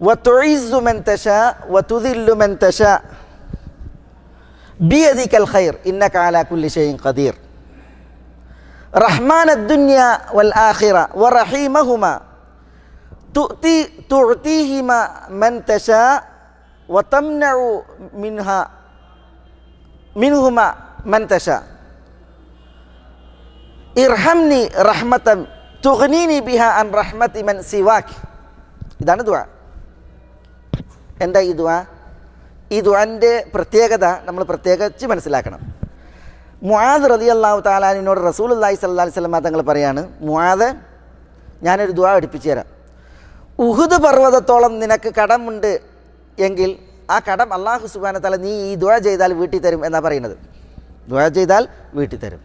വതുഇസ്സു മൻ തശാ വതുദില്ലു മൻ തശാ ബിയദികൽ ഖൈർ ഇന്നക അലാ കുല്ലി ഷൈഇൻ ഖദീർ റഹ്മാനദ് ദുനിയ വൽ ആഖിറ വറഹീമഹുമാ തുഅ്തീഹിമാ മൻ തശാ വതംനഉ മിൻഹുമാ മൻ തശാ ഇർഹംനി റഹ്മതൻ തുഗ്നീനി ബിഹാ അൻ റഹ്മതി മൻ സിവാക്. ഇതാണ് ദുആ. എന്താ ഈ ദുആ? ഈ ദുആൻ്റെ പ്രത്യേകത നമ്മൾ പ്രത്യേകിച്ച് മനസ്സിലാക്കണം. മുആദ് റളിയല്ലാഹു തആല അൻഹുവിനോട് റസൂലുള്ളാഹി സ്വല്ലല്ലാഹി അലൈഹി വസല്ലം തങ്ങൾ പറയാണ്, മുആദ്, ഞാനൊരു ദുആ പഠിപ്പിച്ചു തരാം. ഉഹുദ് പർവ്വതത്തോളം നിനക്ക് കടമുണ്ട് എങ്കിൽ ആ കടം അല്ലാഹു സുബ്ഹാനഹു വ തആല നീ ഈ ദുആ ചെയ്താൽ വീട്ടി തരും എന്നാ പറയുന്നത്. ദുആ ചെയ്താൽ വീട്ടി തരും.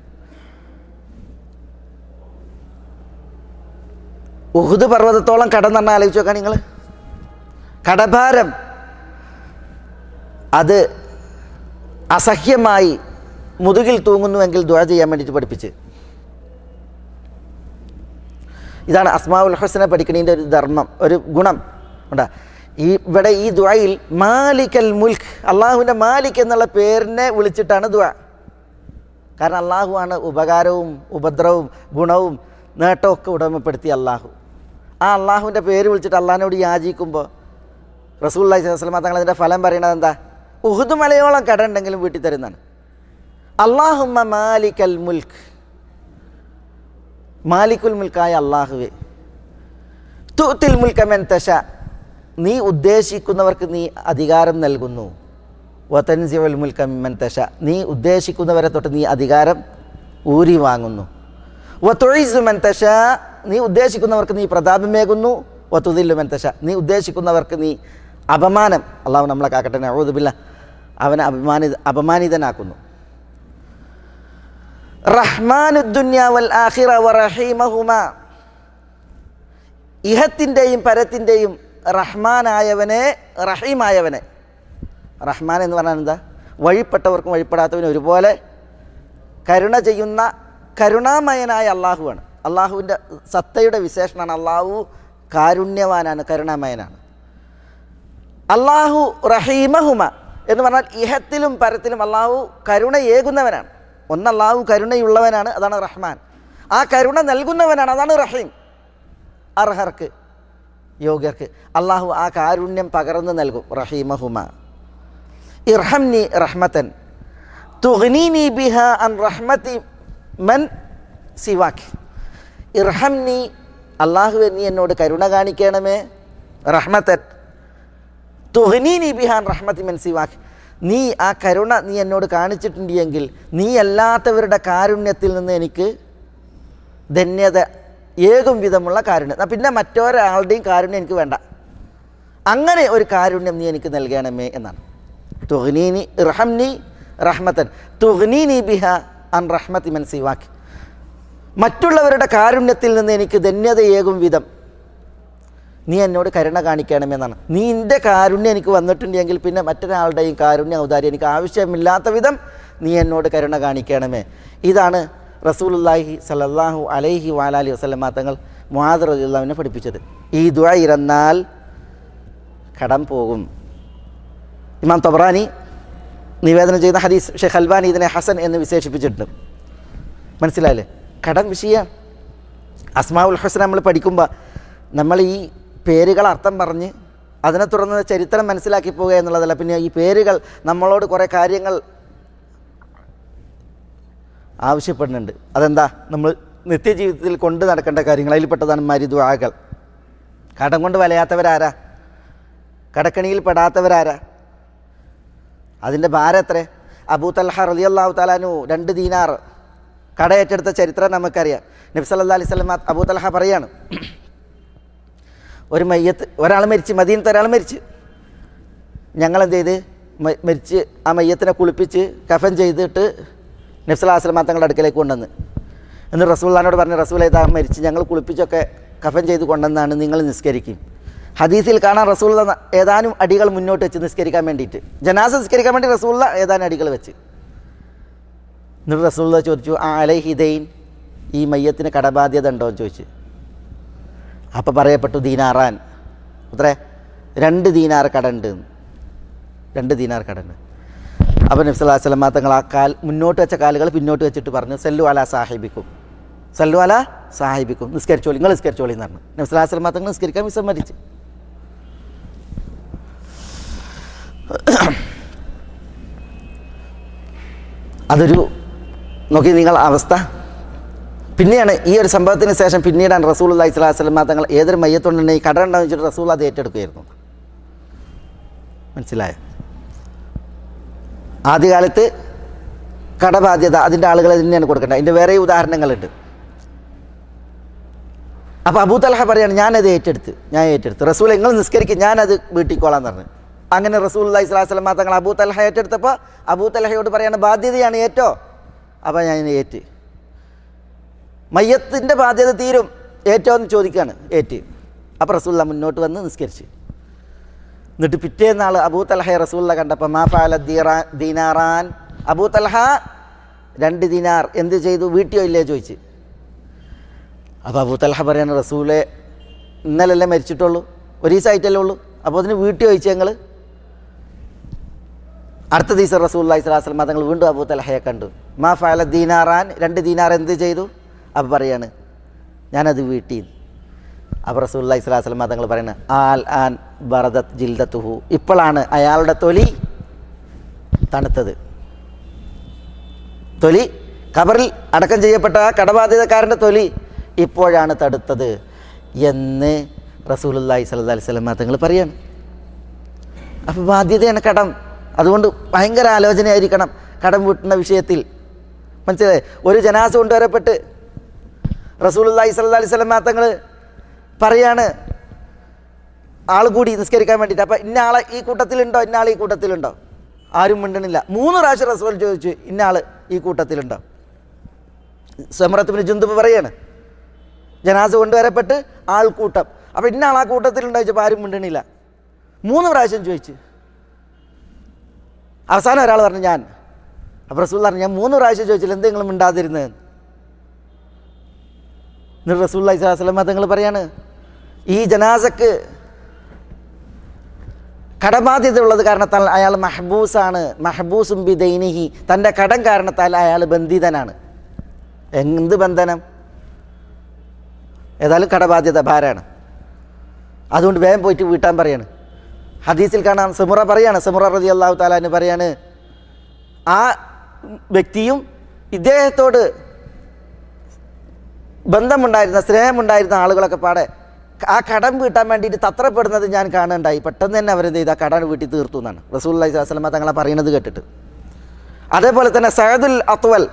ഉഹുദ് പർവ്വതത്തോളം കടം എന്ന് പറഞ്ഞാൽ ആലോചിച്ച് നോക്കാം നിങ്ങൾ. കടഭാരം അത് അസഹ്യമായി മുതുകിൽ തൂങ്ങുന്നുവെങ്കിൽ ദുആ ചെയ്യാൻ വേണ്ടിയിട്ട് പഠിപ്പിച്ച്. ഇതാണ് അസ്മാഉൽ ഹുസ്ന പഠിക്കണതിൻ്റെ ഒരു ധർമ്മം, ഒരു ഗുണം ഉണ്ടാ. ഇവിടെ ഈ ദുആയിൽ മാലിക്കൽ മുൽക്ക്, അള്ളാഹുവിൻ്റെ മാലിക് എന്നുള്ള പേരിനെ വിളിച്ചിട്ടാണ് ദുആ. കാരണം അള്ളാഹു ആണ് ഉപകാരവും ഉപദ്രവവും ഗുണവും നേട്ടവും ഒക്കെ ഉടമപ്പെടുത്തിയ അള്ളാഹു. ആ അള്ളാഹുവിൻ്റെ പേര് വിളിച്ചിട്ട് അള്ളാഹിനോട് യാചിക്കുമ്പോൾ റസൂലുള്ളാഹി സ്വല്ലല്ലാഹു അലൈഹി വസല്ലം തങ്ങൾ അതിൻ്റെ ഫലം പറയണത് എന്താ? ഉഹുദ് മലയോളം കട ഉണ്ടെങ്കിലും വീട്ടിൽ തരുന്നതാണ്. അല്ലാഹുമ്മ മാലിക്കൽ മുൽക്ക്, മാലിക്കുൽ മുൽക്കായ അള്ളാഹുവേ, തുഅ്തിൽ മുൽക മൻ തശാ, നീ ഉദ്ദേശിക്കുന്നവർക്ക് നീ അധികാരം നൽകുന്നു. വതൻസിഉൽ മുൽക മിമ്മൻ തശാ, നീ ഉദ്ദേശിക്കുന്നവരെ തൊട്ട് നീ അധികാരം ഊരി വാങ്ങുന്നു. വതുഇസ്സു മൻ തശാ, നീ ഉദ്ദേശിക്കുന്നവർക്ക് നീ പ്രതാപമേകുന്നു. വതുദില്ലു മൻ തശാ, നീ ഉദ്ദേശിക്കുന്നവർക്ക് നീ അപമാനം, അള്ളാഹു നമ്മളെ കാക്കട്ടെ, നഊദു ബില്ലാഹ്, അവനെ അപമാനിതനാക്കുന്നു. റഹ്മാനുദ് ദുനിയ വൽ ആഖിറ വറഹീമഹുമാ, ഇഹത്തിൻ്റെയും പരത്തിൻ്റെയും റഹ്മാനായവനെ, റഹീമായവനെ. റഹ്മാൻ എന്ന് പറഞ്ഞാൽ എന്താ? വഴിപ്പെട്ടവർക്കും വഴിപ്പെടാത്തവനും ഒരുപോലെ കരുണ ചെയ്യുന്ന കരുണാമയനായ അള്ളാഹുവാണ്. അള്ളാഹുവിൻ്റെ സത്തയുടെ വിശേഷണമാണ്. അള്ളാഹു കാരുണ്യവാനാണ്, കരുണാമയനാണ്. അള്ളാഹു റഹീമഹുമ എന്ന് പറഞ്ഞാൽ ഇഹത്തിലും പരത്തിലും അള്ളാഹു കരുണയേകുന്നവനാണ്. ഒന്ന് അള്ളാഹു കരുണയുള്ളവനാണ്, അതാണ് റഹ്മാൻ. ആ കരുണ നൽകുന്നവനാണ്, അതാണ് റഹീം. അർഹർക്ക്, യോഗ്യർക്ക് അള്ളാഹു ആ കാരുണ്യം പകർന്നു നൽകും. റഹീമഹുമ ഇർഹംനി റഹ്മതൻ തുഗ്നീനി ബിഹാ അൻ റഹ്മതി മൻ സിവാക്. ഇർഹംനി അള്ളാഹുവെ നീ എന്നോട് കരുണ കാണിക്കണമേ. റഹ്മത്തൻ തുഹ്നീനി ബിഹാൻ റഹ്മത്തി മൻ സിവാക്, നീ ആ കരുണ നീ എന്നോട് കാണിച്ചിട്ടുണ്ടെങ്കിൽ നീ അല്ലാത്തവരുടെ കാരുണ്യത്തിൽ നിന്ന് എനിക്ക് ധന്യത ഏകും വിധമുള്ള കാരുണ്യം, പിന്നെ മറ്റൊരാളുടെയും കാരുണ്യം എനിക്ക് വേണ്ട, അങ്ങനെ ഒരു കാരുണ്യം നീ എനിക്ക് നൽകണമേ എന്നാണ്. തുഗ്നീനി ഇർഹംനി റഹ്മത്തൻ തുഗ്നീനി ബിഹ അൻ റഹ്മത്തി മൻ സിവാക്, മറ്റുള്ളവരുടെ കാരുണ്യത്തിൽ നിന്ന് എനിക്ക് ധന്യതയേകും വിധം നീ എന്നോട് കരുണ കാണിക്കണമെന്നാണ്. നീ എൻ്റെ കാരുണ്യം എനിക്ക് വന്നിട്ടുണ്ടെങ്കിൽ പിന്നെ മറ്റൊരാളുടെയും കാരുണ്യ ഔദാര്യം എനിക്ക് ആവശ്യമില്ലാത്ത വിധം നീ എന്നോട് കരുണ കാണിക്കണമേ. ഇതാണ് റസൂലുള്ളാഹി സ്വല്ലല്ലാഹു അലൈഹി വഅലൈഹി വസല്ലമ തങ്ങൾ മുആദ് റളിയല്ലാഹു അൻഹുവിനെ പഠിപ്പിച്ചത്. ഈ ദുആ ഇരുന്നാൽ കടം പോകും. ഇമാം തബറാനി നിവേദനം ചെയ്യുന്ന ഹദീസ് ഷെയ്ഖ് അൽബാനി ഇതിനെ ഹസൻ എന്ന് വിശേഷിപ്പിച്ചിട്ടുണ്ട്. മനസ്സിലായില്ലേ? കടം വിഷയമാണ്. അസ്മാഉൽ ഹുസ്ന നമ്മൾ പഠിക്കുമ്പോൾ നമ്മൾ ഈ പേരുകൾ അർത്ഥം പറഞ്ഞ് അതിനെ തുടർന്ന് ചരിത്രം മനസ്സിലാക്കി പോവുക എന്നുള്ളതല്ല. പിന്നെ ഈ പേരുകൾ നമ്മളോട് കുറേ കാര്യങ്ങൾ ആവശ്യപ്പെടുന്നുണ്ട്. അതെന്താ? നമ്മൾ നിത്യജീവിതത്തിൽ കൊണ്ട് നടക്കേണ്ട കാര്യങ്ങൾ. അതിൽപ്പെട്ടതാണ് മരിദുആകൾ. കടം കൊണ്ട് വലയാത്തവരാരാ? കടക്കണിയിൽ പെടാത്തവരാരാ? അതിൻ്റെ ഭാരം എത്ര? അബൂ തൽഹ റളിയല്ലാഹു തആല അൻഹു 2 ദീനാർ കടയേറ്റെടുത്ത ചരിത്രം നമുക്കറിയാം. നബി സല്ലല്ലാഹു അലൈഹി വസല്ലം അബൂ തൽഹ പറയാണ്, ഒരു മയ്യത്ത് ഒരാൾ മരിച്ച്, മദീനത്ത് ഒരാൾ മരിച്ച്, ഞങ്ങളെന്ത് ചെയ്ത് മരിച്ച് ആ മയ്യത്തിനെ കുളിപ്പിച്ച് കഫൻ ചെയ്തിട്ട് നബി സല്ലല്ലാഹു അലൈഹി വസല്ലം തങ്ങളുടെ അടുക്കലേക്ക് കൊണ്ടുവന്ന്. എന്നിട്ട് റസൂലുള്ളാഹിനോട് പറഞ്ഞു, റസൂലേ ഇതാ മരിച്ച്, ഞങ്ങൾ കുളിപ്പിച്ചൊക്കെ കഫൻ ചെയ്ത് കൊണ്ടുവന്നാണ്, നിങ്ങൾ നിസ്കരിക്കും. ഹദീസിൽ കാണാൻ റസൂലുള്ള ഏതാനും അടികൾ മുന്നോട്ട് വെച്ച് നിസ്കരിക്കാൻ വേണ്ടിയിട്ട്, ജനാസ നിസ്കരിക്കാൻ വേണ്ടി റസൂലുള്ള ഏതാനും അടികൾ വെച്ച്. എന്നിട്ട് റസൂലുള്ള ചോദിച്ചു, ആ അലൈഹി ദൈൻ, ഈ മയ്യത്തിന് കടബാധ്യത ഉണ്ടോ എന്ന് ചോദിച്ചു. അപ്പോൾ പറയപ്പെട്ടു ദീനാറാൻ, അത്രേ 2 ദീനാർ കടണ്ട്, 2 ദീനാർ കടണ്ട്. അപ്പോൾ നബി സല്ലല്ലാഹു അലൈഹി വസല്ലം തങ്ങൾ ആ മുന്നോട്ട് വെച്ച കാലുകൾ പിന്നോട്ട് വെച്ചിട്ട് പറഞ്ഞു, സല്ലു അലാ സാഹിബിക്കും, സല്ലു അലാ സാഹിബിക്കും, നിസ്കരിച്ചോളി, നിങ്ങൾ നിസ്കരിച്ചോളി എന്ന് പറഞ്ഞു. നബി സല്ലല്ലാഹു അലൈഹി വസല്ലം തങ്ങൾ നിസ്കരിക്കാൻ വിസമ്മതിച്ചു. അതൊരു നോക്കി നിങ്ങൾ അവസ്ഥ. പിന്നെയാണ് ഈ ഒരു സംഭവത്തിന് ശേഷം പിന്നീടാണ് റസൂലുള്ളാഹി സ്വല്ലല്ലാഹു അലൈഹി വസല്ലം തങ്ങൾ ഏതൊരു മയ്യത്തുണ്ടെങ്കിൽ കട ഉണ്ടാകുന്ന വെച്ചിട്ട് റസൂൽ അത് ഏറ്റെടുക്കുകയായിരുന്നു. മനസ്സിലായോ? ആദ്യകാലത്ത് കടബാധ്യത അതിൻ്റെ ആളുകൾ തന്നെയാണ് കൊടുക്കേണ്ടത്. അതിൻ്റെ വേറെ ഉദാഹരണങ്ങളുണ്ട്. അപ്പോൾ അബൂ തൽഹ പറയാണ്, ഞാൻ ഏറ്റെടുത്ത് റസൂൽ നിങ്ങൾ നിസ്കരിക്കും, ഞാനത് വീട്ടിക്കോളാന്ന് പറഞ്ഞു. അങ്ങനെ റസൂലുള്ളാഹി സ്വല്ലല്ലാഹു അലൈഹി വസല്ലം തങ്ങൾ അബൂ തൽഹ ഏറ്റെടുത്തപ്പോൾ അബൂ തൽഹയോട് പറയാണ്, ബാധ്യതയാണ്, ഏറ്റോ. അപ്പോൾ ഞാൻ ഏറ്റ്, മയ്യത്തിൻ്റെ ബാധ്യത തീരും, ഏറ്റോ എന്ന് ചോദിക്കുകയാണ്. ഏറ്റ്. അപ്പോൾ റസൂലുള്ളാഹി മുന്നോട്ട് വന്ന് നിസ്കരിച്ച്. എന്നിട്ട് പിറ്റേന്നാൾ അബൂ തൽഹ റസൂലുള്ളാഹി കണ്ടപ്പോൾ മാ ഫഅല ദീനാറാൻ, അബൂ തൽഹ 2 ദീനാർ എന്ത് ചെയ്തു, വീട്ടിയോ ഇല്ലേ ചോദിച്ച്. അപ്പോൾ അബൂ തൽഹ പറയാണ്, റസൂലെ ഇന്നലല്ലേ മരിച്ചിട്ടുള്ളൂ, 1 ദിവസമായിട്ടല്ലേ ഉള്ളൂ, അപ്പോൾ അതിന് വീട്ടിൽ ചോദിച്ചു ഞങ്ങൾ. അടുത്ത ദിവസം റസൂലുള്ളാഹി സ്വല്ലല്ലാഹു അലൈഹി വസല്ലം തങ്ങൾ വീണ്ടും അബൂ തൽഹയെ കണ്ടു. മാ ഫഅല ദീനാറാൻ, 2 ദീനാർ എന്ത് ചെയ്തു? അപ്പോൾ പറയാണ്, ഞാനത് വീട്ടിൽ. അപ്പോൾ റസൂലുള്ളാഹി സ്വല്ലല്ലാഹു അലൈഹി വസല്ലം തങ്ങൾ പറയുന്നത്, ആൽ ആൻ ബറദത് ജിൽദത്തുഹു, ഇപ്പോഴാണ് അയാളുടെ തൊലി തണുത്തത്. തൊലി ഖബറിൽ അടക്കം ചെയ്യപ്പെട്ട ആ കടബാധിതക്കാരൻ്റെ തൊലി ഇപ്പോഴാണ് തടുത്തത് എന്ന് റസൂലുള്ളാഹി സ്വല്ലല്ലാഹു അലൈഹി വസല്ലം തങ്ങൾ പറയാണ്. അപ്പോൾ ബാധ്യതയാണ് കടം. അതുകൊണ്ട് ഭയങ്കര ആലോചനയായിരിക്കണം കടം വീട്ടുന്ന വിഷയത്തിൽ. മനസ്സിലായി? ഒരു ജനാസ കൊണ്ടുവരപ്പെട്ട് റസൂലുള്ളാഹി സ്വല്ലല്ലാഹു അലൈഹി വസല്ലം തങ്ങൾ പറയാണ് ആൾ കൂടി നിസ്കരിക്കാൻ വേണ്ടിയിട്ട്. അപ്പോൾ ഇന്ന ആളെ ഈ കൂട്ടത്തിലുണ്ടോ, ഇന്ന ആൾ ഈ കൂട്ടത്തിലുണ്ടോ? ആരും മിണ്ടണില്ല. 3 പ്രാവശ്യം റസൂൽ ചോദിച്ചു, ഇന്ന ആൾ ഈ കൂട്ടത്തിലുണ്ടോ? സമറത്ത് ബിൻ ജുന്ദുബ് പറയാണ്, ജനാസ കൊണ്ടുവരപ്പെട്ട് ആൾക്കൂട്ടം, അപ്പോൾ ഇന്ന ആൾ ആ കൂട്ടത്തിലുണ്ടോ ചോദിച്ചപ്പോൾ ആരും മിണ്ടണില്ല. 3 പ്രാവശ്യം ചോദിച്ചു. അവസാനം ഒരാൾ പറഞ്ഞു ഞാൻ. അപ്പോൾ റസൂൽ പറഞ്ഞു, ഞാൻ 3 പ്രാവശ്യം ചോദിച്ചില്ല, എന്തെങ്കിലും മിണ്ടാതിരുന്നത്? എന്നിട്ട് റസൂലുള്ളാഹി സ്വല്ലല്ലാഹു അലൈഹി വസല്ലം തങ്ങൾ പറയാണ്, ഈ ജനാസക്ക് കടബാധ്യത ഉള്ളത് കാരണത്താൽ അയാൾ മഹ്ബൂസാണ്, മഹ്ബൂസും ബിദൈനിഹി, തൻ്റെ കടം കാരണത്താൽ അയാൾ ബന്ധിതനാണ്. എന്ത് ബന്ധനം? ഏതായാലും കടബാധ്യത ഭാരമാണ്. അതുകൊണ്ട് വേഗം പോയിട്ട് വീട്ടാൻ പറയാണ്. ഹദീസിൽ കാണാം, സമുറ പറയാണ്, സമുറ റളിയല്ലാഹു തആല അൻഹു പറയാണ്, ആ വ്യക്തിയും ഇദ്ദേഹത്തോട് ബന്ധമുണ്ടായിരുന്ന സ്നേഹമുണ്ടായിരുന്ന ആളുകളൊക്കെ പാടെ ആ കടം വീട്ടാൻ വേണ്ടിയിട്ട് തത്രപ്പെടുന്നത് ഞാൻ കാണുന്നുണ്ടായി. പെട്ടെന്ന് തന്നെ അവരെന്ത് ചെയ്ത് ആ കടം വീട്ടി തീർത്തു എന്നാണ് റസൂലുള്ളാഹി സ്വല്ലല്ലാഹു അലൈഹി വസല്ലം തങ്ങളെ പറയുന്നത് കേട്ടിട്ട്. അതേപോലെ തന്നെ സഅദുൽ അത്വൽ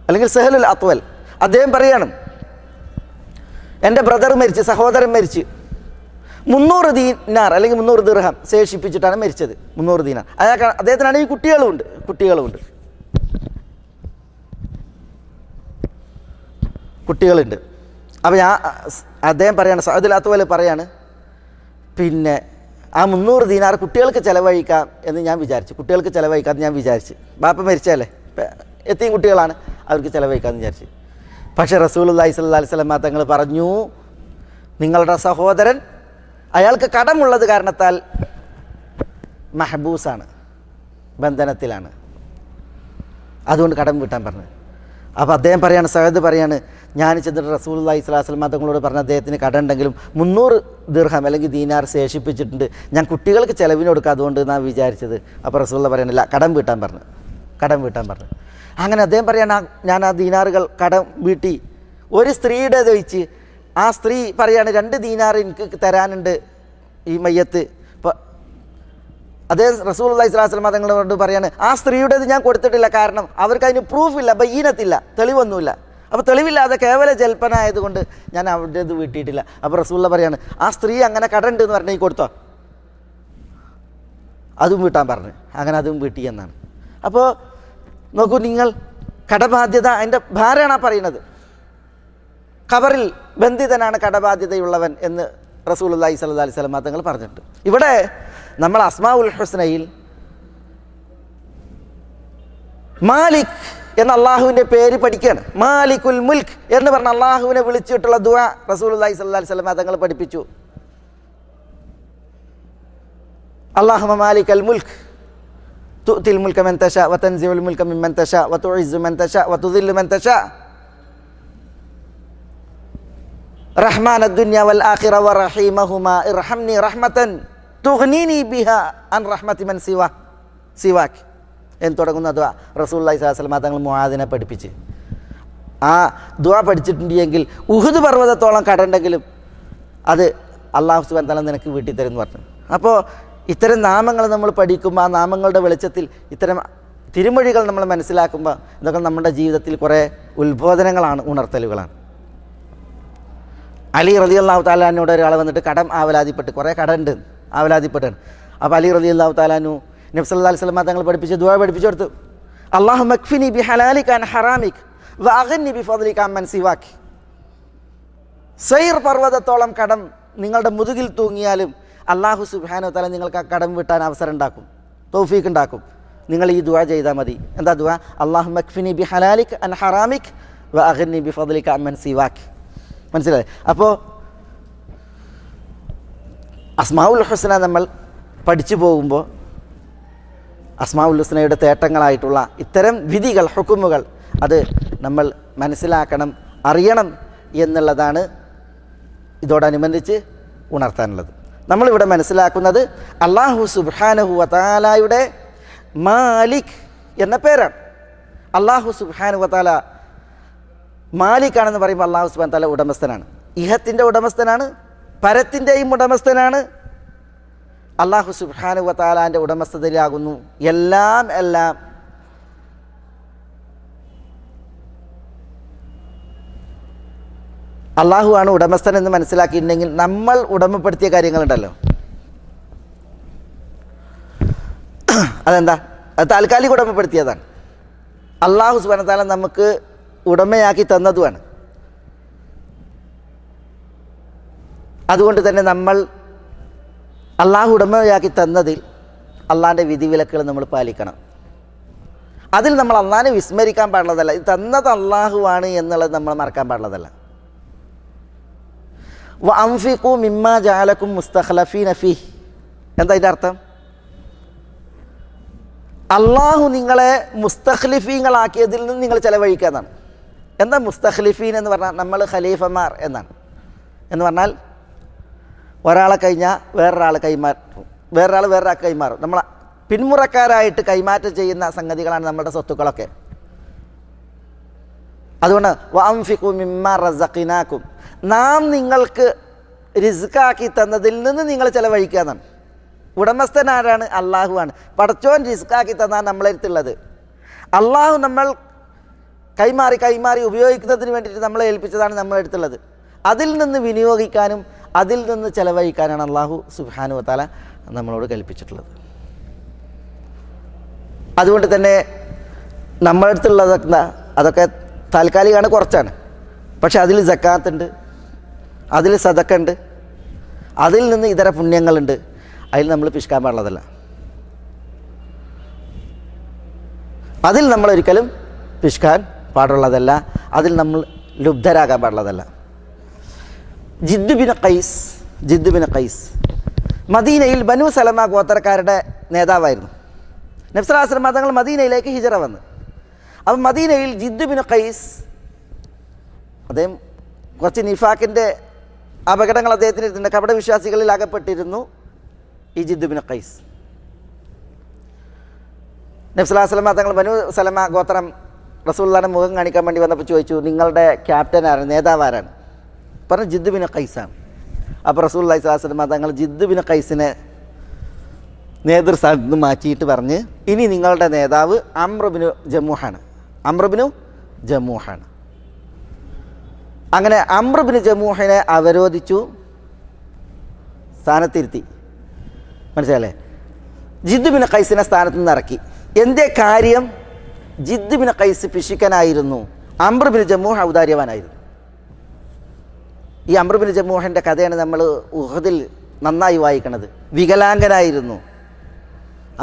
അല്ലെങ്കിൽ സഹലുൽ അത്വൽ അദ്ദേഹം പറയാണ്, എൻ്റെ ബ്രദർ മരിച്ച്, സഹോദരൻ മരിച്ച് 300 ദീനാർ അല്ലെങ്കിൽ 300 ദിർഹം ശേഷിപ്പിച്ചിട്ടാണ് മരിച്ചത്. 300 ദീനാർ. അദ്ദേഹത്തിനാണെങ്കിൽ കുട്ടികളുണ്ട്. അപ്പോൾ അദ്ദേഹം പറയാണ്, സഅദുൽ അത്വൽ പറയാണ്, പിന്നെ ആ 300 ദീനാർ കുട്ടികൾക്ക് ചിലവഴിക്കാം എന്ന് ഞാൻ വിചാരിച്ചു. ബാപ്പ മരിച്ചല്ലേ, എത്തിയും കുട്ടികളാണ്, അവർക്ക് ചിലവഴിക്കാമെന്ന് വിചാരിച്ചു. പക്ഷേ റസൂലുള്ളാഹി സ്വല്ലല്ലാഹു അലൈഹി വസല്ലം തങ്ങൾ പറഞ്ഞു, നിങ്ങളുടെ സഹോദരൻ അയാൾക്ക് കടമുള്ളത് കാരണത്താൽ മഹബൂസാണ്, ബന്ധനത്തിലാണ്, അതുകൊണ്ട് കടം വീട്ടാൻ പറഞ്ഞു. അപ്പോൾ അദ്ദേഹം പറയാണ്, സഅദ് പറയാണ്, ഞാൻ ചെന്നിട്ട് റസൂലുള്ളാഹി സ്വല്ലല്ലാഹു അലൈഹി വസല്ലം തങ്ങളോട് പറഞ്ഞ അദ്ദേഹത്തിന് കടം ഉണ്ടെങ്കിലും 300 ദിർഹം അല്ലെങ്കിൽ ദീനാർ ശേഷിപ്പിച്ചിട്ടുണ്ട്, ഞാൻ കുട്ടികൾക്ക് ചിലവിന് കൊടുക്കുക, അതുകൊണ്ട് ഞാൻ വിചാരിച്ചത്. അപ്പോൾ റസൂലുള്ളാഹി പറയണില്ല, കടം വീട്ടാൻ പറഞ്ഞു. അങ്ങനെ അദ്ദേഹം പറയാണ്, ഞാൻ ആ ദീനാറുകൾ കടം വീട്ടി. ഒരു സ്ത്രീയുടേത് വെച്ച് ആ സ്ത്രീ പറയാണ്, 2 ദീനാർ എനിക്ക് തരാനുണ്ട് ഈ മയ്യത്ത്. ഇപ്പോൾ അദ്ദേഹം റസൂലുള്ളാഹി സ്വല്ലല്ലാഹു അലൈഹി വസല്ലം തങ്ങളോട് പറയാണ്, ആ സ്ത്രീയുടേത് ഞാൻ കൊടുത്തിട്ടില്ല, കാരണം അവർക്ക് അതിന് പ്രൂഫില്ല, ബയ്യനത്തില്ല, തെളിവൊന്നുമില്ല. അപ്പോൾ തെളിവില്ലാതെ കേവല ജൽപ്പന ആയതുകൊണ്ട് ഞാൻ അവരുടേത് വീട്ടിയിട്ടില്ല. അപ്പോൾ റസൂലുള്ളാഹി പറയാണ്, ആ സ്ത്രീ അങ്ങനെ കടമുണ്ട് എന്ന് പറഞ്ഞാൽ കൊടുത്തോ, അതും വീട്ടാൻ പറഞ്ഞു. അങ്ങനെ അതും വീട്ടി എന്നാണ്. അപ്പോൾ നോക്കൂ നിങ്ങൾ, കടബാധ്യത അതിൻ്റെ ഭാരമാണ് പറയുന്നത്. ഖബറിൽ ബന്ധിതനാണ് കടബാധ്യതയുള്ളവൻ എന്ന് റസൂലുള്ളാഹി സ്വല്ലല്ലാഹു അലൈഹി വസല്ലം തങ്ങൾ പറഞ്ഞിട്ടുണ്ട്. ഇവിടെ നമ്മൾ അസ്മാഉൽ ഹുസ്നയിൽ മാലിക് എന്ന അള്ളാഹുവിൻ്റെ പേര് പഠിക്കുകയാണ്. മാലിക്കുൽ മുൽക്ക് എന്ന് പറഞ്ഞ അള്ളാഹുവിനെ വിളിച്ചിട്ടുള്ള ദുആ റസൂലുള്ളാഹി സ്വല്ലല്ലാഹു അലൈഹി വസല്ലം തങ്ങൾ പഠിപ്പിച്ചു. അല്ലാഹുമ്മ മാലിക്കൽ മുൽക്ക് തുഅ്തിൽ മുൽക മൻ തശാ വതൻസിഉൽ മുൽക മിമ്മൻ തശാ വതുഇസ്സു മൻ തശാ വതുദില്ലു മൻ തശാ റഹ്മാൻ അദ്ദുനിയ വൽ ആഖിറ വറഹീമഹുമാ ഇർഹംനി റഹ്മതൻ തുഗ്നീനി ബിഹാ അൻ റഹ്മതി മൻ സിവാക് എന്ന് തുടങ്ങുന്ന ദുആ റസൂലുള്ളാഹി സ്വല്ലല്ലാഹു അലൈഹി വസല്ലം തങ്ങൾ മുആദിനെ പഠിപ്പിച്ച്. ആ ദുആ പഠിച്ചിട്ടുണ്ടെങ്കിൽ ഉഹുദ് പർവ്വതത്തോളം കടണ്ടെങ്കിലും അത് അല്ലാഹു സുബ്ഹാനഹു വ തആല നിനക്ക് വീട്ടി തരും എന്ന് പറഞ്ഞു. അപ്പോൾ ഇത്തരം നാമങ്ങൾ നമ്മൾ പഠിക്കുമ്പോൾ, ആ നാമങ്ങളുടെ വെളിച്ചത്തിൽ ഇത്തരം തിരുമൊഴികൾ നമ്മൾ മനസ്സിലാക്കുമ്പോൾ ഇതൊക്കെ നമ്മുടെ ജീവിതത്തിൽ കുറേ ഉത്ബോധനങ്ങളാണ്, ഉണർത്തലുകളാണ്. അലി റളിയല്ലാഹു തആല അൻഹുവിനോട് ഒരാൾ വന്നിട്ട് കടം ആവലാതിപ്പെട്ട്, കുറേ കടമുണ്ട്, ആവലാതിപ്പെട്ടാണ്. അപ്പോൾ അലി റളിയല്ലാഹു തആല അൻഹു നബി സല്ലല്ലാഹു അലൈഹി വസല്ലം തങ്ങൾ പഠിപ്പിച്ച ദുആ പഠിപ്പിച്ചു കൊടുത്തു. അല്ലാഹുമ്മ ക്ഫിനി ബിഹലാലിക അൻ ഹറാമിക് വഅഗ്നി ബിഫദ്ലിക അമ്മൻ സിവാക്. സൈർ പർവ്വതത്തോളം കടം നിങ്ങളുടെ മുതുകിൽ തൂങ്ങിയാലും അല്ലാഹു സുബ്ഹാനഹു വ തആല നിങ്ങൾക്ക് ആ കടം വീട്ടാൻ അവസരം ഉണ്ടാക്കും, തൗഫീഖ് ഉണ്ടാക്കും. നിങ്ങൾ ഈ ദുആ ചെയ്താൽ മതി. എന്താ ദുആ? അല്ലാഹുമ്മ ക്ഫിനി ബിഹലാലിക അൻ ഹറാമിക് വഅഗ്നി ബിഫദ്ലിക അമ്മൻ സിവാക്. മനസ്സിലായി? അപ്പോൾ അസ്മാഉൽ ഹുസ്ന നമ്മൾ പഠിച്ചു പോകുമ്പോൾ അസ്മാഉൽ ഹുസ്നയുടെ തേട്ടങ്ങളായിട്ടുള്ള ഇത്തരം വിധികൾ, ഹുക്കുമുകൾ അത് നമ്മൾ മനസ്സിലാക്കണം, അറിയണം എന്നുള്ളതാണ് ഇതോടനുബന്ധിച്ച് ഉണർത്താനുള്ളത്. നമ്മളിവിടെ മനസ്സിലാക്കുന്നത് അല്ലാഹു സുബ്ഹാനഹു വ തആലയുടെ മാലിക് എന്ന പേരാണ്. അല്ലാഹു സുബ്ഹാനഹു വ തആല മാലിക്കാണെന്ന് പറയുമ്പോൾ അല്ലാഹു സുബ്ഹാനഹു വ തആല ഉടമസ്ഥനാണ്, ഇഹത്തിൻ്റെ ഉടമസ്ഥനാണ്, പരത്തിൻ്റെയും ഉടമസ്ഥനാണ്. അല്ലാഹു സുബ്ഹാനഹു വ തആലാൻ്റെ ഉടമസ്ഥതയിലാകുന്നു എല്ലാം. അള്ളാഹു ആണ് ഉടമസ്ഥൻ എന്ന് മനസ്സിലാക്കിയിട്ടുണ്ടെങ്കിൽ നമ്മൾ ഉടമപ്പെടുത്തിയ കാര്യങ്ങളുണ്ടല്ലോ, അതെന്താ? അത് താൽക്കാലിക ഉടമപ്പെടുത്തിയതാണ്. അള്ളാഹു സുബ്ഹാനഹു വ തആല നമുക്ക് ഉടമയാക്കി തന്നതുമാണ്. അതുകൊണ്ട് തന്നെ നമ്മൾ അള്ളാഹു ഉടമയാക്കി തന്നതിൽ അള്ളാഹിൻ്റെ വിധിവിലക്കുകൾ നമ്മൾ പാലിക്കണം. അതിൽ നമ്മൾ അള്ളാഹിനെ വിസ്മരിക്കാൻ പാടുള്ളതല്ല. ഇത് തന്നത് അള്ളാഹുവാണ് എന്നുള്ളത് നമ്മൾ മറക്കാൻ പാടുള്ളതല്ല. വഅൻഫിഖൂ മിമ്മാ ജഅലകും മുസ്തഖ്ലഫീന ഫീഹ്. എന്താ ഇതിൻ്റെ അർത്ഥം? അള്ളാഹു നിങ്ങളെ മുസ്തഖ്ലിഫീങ്ങളാക്കിയതിൽ നിന്ന് നിങ്ങൾ ചെലവഴിക്കുക എന്നാണ്. എന്താ മുസ്തഖ്ലിഫീൻ എന്ന് പറഞ്ഞാൽ? നമ്മൾ ഖലീഫമാർ എന്നാണ്. എന്ന് പറഞ്ഞാൽ ഒരാളെ കഴിഞ്ഞാൽ വേറൊരാൾ വേറൊരാൾക്ക് കൈമാറും. നമ്മൾ പിന്മുറക്കാരായിട്ട് കൈമാറ്റം ചെയ്യുന്ന സംഗതികളാണ് നമ്മുടെ സ്വത്തുക്കളൊക്കെ. അതുകൊണ്ട് വഅൻഫിഖു മിമ്മാ റസഖ്നാകും, നാം നിങ്ങൾക്ക് റിസ്ക്കാക്കി തന്നതിൽ നിന്ന് നിങ്ങൾ ചിലവഴിക്കുക എന്നാണ്. ഉടമസ്ഥൻ ആരാണ്? അള്ളാഹുവാണ്. പടച്ചോൻ റിസ്ക്കാക്കി തന്നാണ് നമ്മളെടുത്തുള്ളത്. അള്ളാഹു നമ്മൾ കൈമാറി കൈമാറി ഉപയോഗിക്കുന്നതിന് വേണ്ടിയിട്ട് നമ്മളെ ഏൽപ്പിച്ചതാണ് നമ്മളെടുത്തുള്ളത്. അതിൽ നിന്ന് വിനിയോഗിക്കാനും അതിൽ നിന്ന് ചിലവഴിക്കാനാണ് അള്ളാഹു സുബ്ഹാനഹു വ തആല നമ്മളോട് കൽപ്പിച്ചിട്ടുള്ളത്. അതുകൊണ്ട് തന്നെ നമ്മളടുത്തുള്ളതൊക്കെ അതൊക്കെ താൽക്കാലികമാണ്, കുറച്ചാണ്. പക്ഷെ അതിൽ സക്കാത്തുണ്ട്, അതിൽ സദക്ക ഉണ്ട്, അതിൽ നിന്ന് ഇതര പുണ്യങ്ങളുണ്ട്. അതിൽ നമ്മൾ പിശുക്കാൻ പാടുള്ളതല്ല. അതിൽ നമ്മളൊരിക്കലും പിശുക്കാൻ പാടുള്ളതല്ല. അതിൽ നമ്മൾ ലുബ്ധരാകാൻ പാടുള്ളതല്ല. ജിദ്ദ് ബിൻ ഖൈസ് മദീനയിൽ ബനു സലമ ഗോത്രക്കാരുടെ നേതാവായിരുന്നു. നബി സല്ലല്ലാഹു അലൈഹി വസല്ലം തങ്ങൾ മദീനയിലേക്ക് ഹിജറ വന്ന്. അപ്പം മദീനയിൽ ജിദ്ദ് ബിൻ ഖൈസ്, അദ്ദേഹം കുറച്ച് നിഫാക്കിൻ്റെ അപകടങ്ങൾ അദ്ദേഹത്തിന് ഇരുന്നുണ്ട്. കപട വിശ്വാസികളിൽ അകപ്പെട്ടിരുന്നു ഈ ജിദ്ദ് ബിൻ ഖൈസ്. നബി സല്ലല്ലാഹു അലൈഹി വസല്ലം തങ്ങൾ ബനു സലമ ഗോത്രം റസൂലുള്ളാഹിയുടെ മുഖം കാണിക്കാൻ വേണ്ടി വന്നപ്പോൾ ചോദിച്ചു, നിങ്ങളുടെ ക്യാപ്റ്റൻ ആരാണ്, നേതാവ് ആരാണ്? പറഞ്ഞു ജിദ്ദ് ബിൻ ഖൈസാണ്. അപ്പോൾ റസൂലുള്ളാഹി സ്വല്ലല്ലാഹു അലൈഹി വസല്ലം തങ്ങൾ ജിദ്ദ് ബിൻ ഖൈസിനെ നേതൃസ്ഥാനത്ത് നിന്ന് മാറ്റിയിട്ട് പറഞ്ഞ്, ഇനി നിങ്ങളുടെ നേതാവ് അംറുബ്നു ജമൂഹാണ്. അങ്ങനെ അംറുബ്നു ജമൂഹിനെ അവരോധിച്ചു, സ്ഥാനത്തിരുത്തി. മനസ്സിലല്ലേ? ജിദ്ദ് ബിൻ ഖൈസിനെ സ്ഥാനത്ത് നിന്ന് ഇറക്കി. എന്തേ കാര്യം? ജിദ്ദ് ബിൻ ഖൈസ് പിശുക്കനായിരുന്നു, അംറുബ്നു ജമൂഹ് ഔദാര്യവാനായിരുന്നു. ഈ അംറുബ്നു ജമൂഹിൻ്റെ കഥയാണ് നമ്മൾ ഉഹദിൽ നന്നായി വായിക്കണത്. വികലാംഗനായിരുന്നു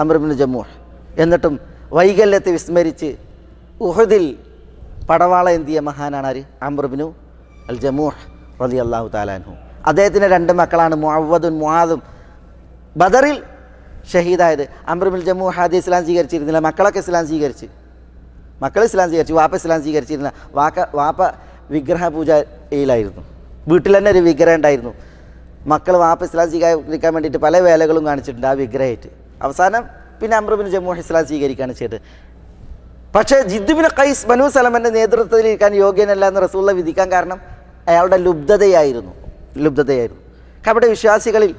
അംറുബ്നു ജമൂഹ്. എന്നിട്ടും വൈകല്യത്തെ വിസ്മരിച്ച് ഉഹദിൽ പടവാള എന്തിയ മഹാനാണ് ആര്? അംറുബ്നു അൽ ജമൂഹ് റളിയല്ലാഹു തആല അൻഹു. അദ്ദേഹത്തിന് 2 മക്കളാണ്, മുഅവ്വദും മുആദും. ബദറിൽ ഷഹീദായത് അംറുബ്നുൽ ജമൂഹ് ആദ്യം ഇസ്ലാം സ്വീകരിച്ചിരുന്നില്ല. മക്കളൊക്കെ ഇസ്ലാം സ്വീകരിച്ച്, വാപ്പ ഇസ്ലാം സ്വീകരിച്ചിരുന്നില്ല. വാപ്പ വിഗ്രഹ പൂജയിലായിരുന്നു. വീട്ടിൽ തന്നെ ഒരു വിഗ്രഹം ഉണ്ടായിരുന്നു. മക്കൾ വാപ്പ ഇസ്ലാം സ്വീകരിക്കാൻ വേണ്ടിയിട്ട് പല വേലകളും കാണിച്ചിട്ടുണ്ട് ആ വിഗ്രഹമായിട്ട്. അവസാനം പിന്നെ അംറുബ്നു ജമൂഹ് ഇസ്ലാം സ്വീകരിക്കുകയാണ് ചെയ്തത്. പക്ഷേ ജിദ്ദ് ബിൻ ഖൈസ് ബനു സലമൻ്റെ നേതൃത്വത്തിൽ ഇരിക്കാൻ യോഗ്യനല്ല എന്ന് റസൂലുള്ളാഹി വിധിക്കാൻ കാരണം അയാളുടെ ലുബ്ധതയായിരുന്നു. കപട വിശ്വാസികളിൽ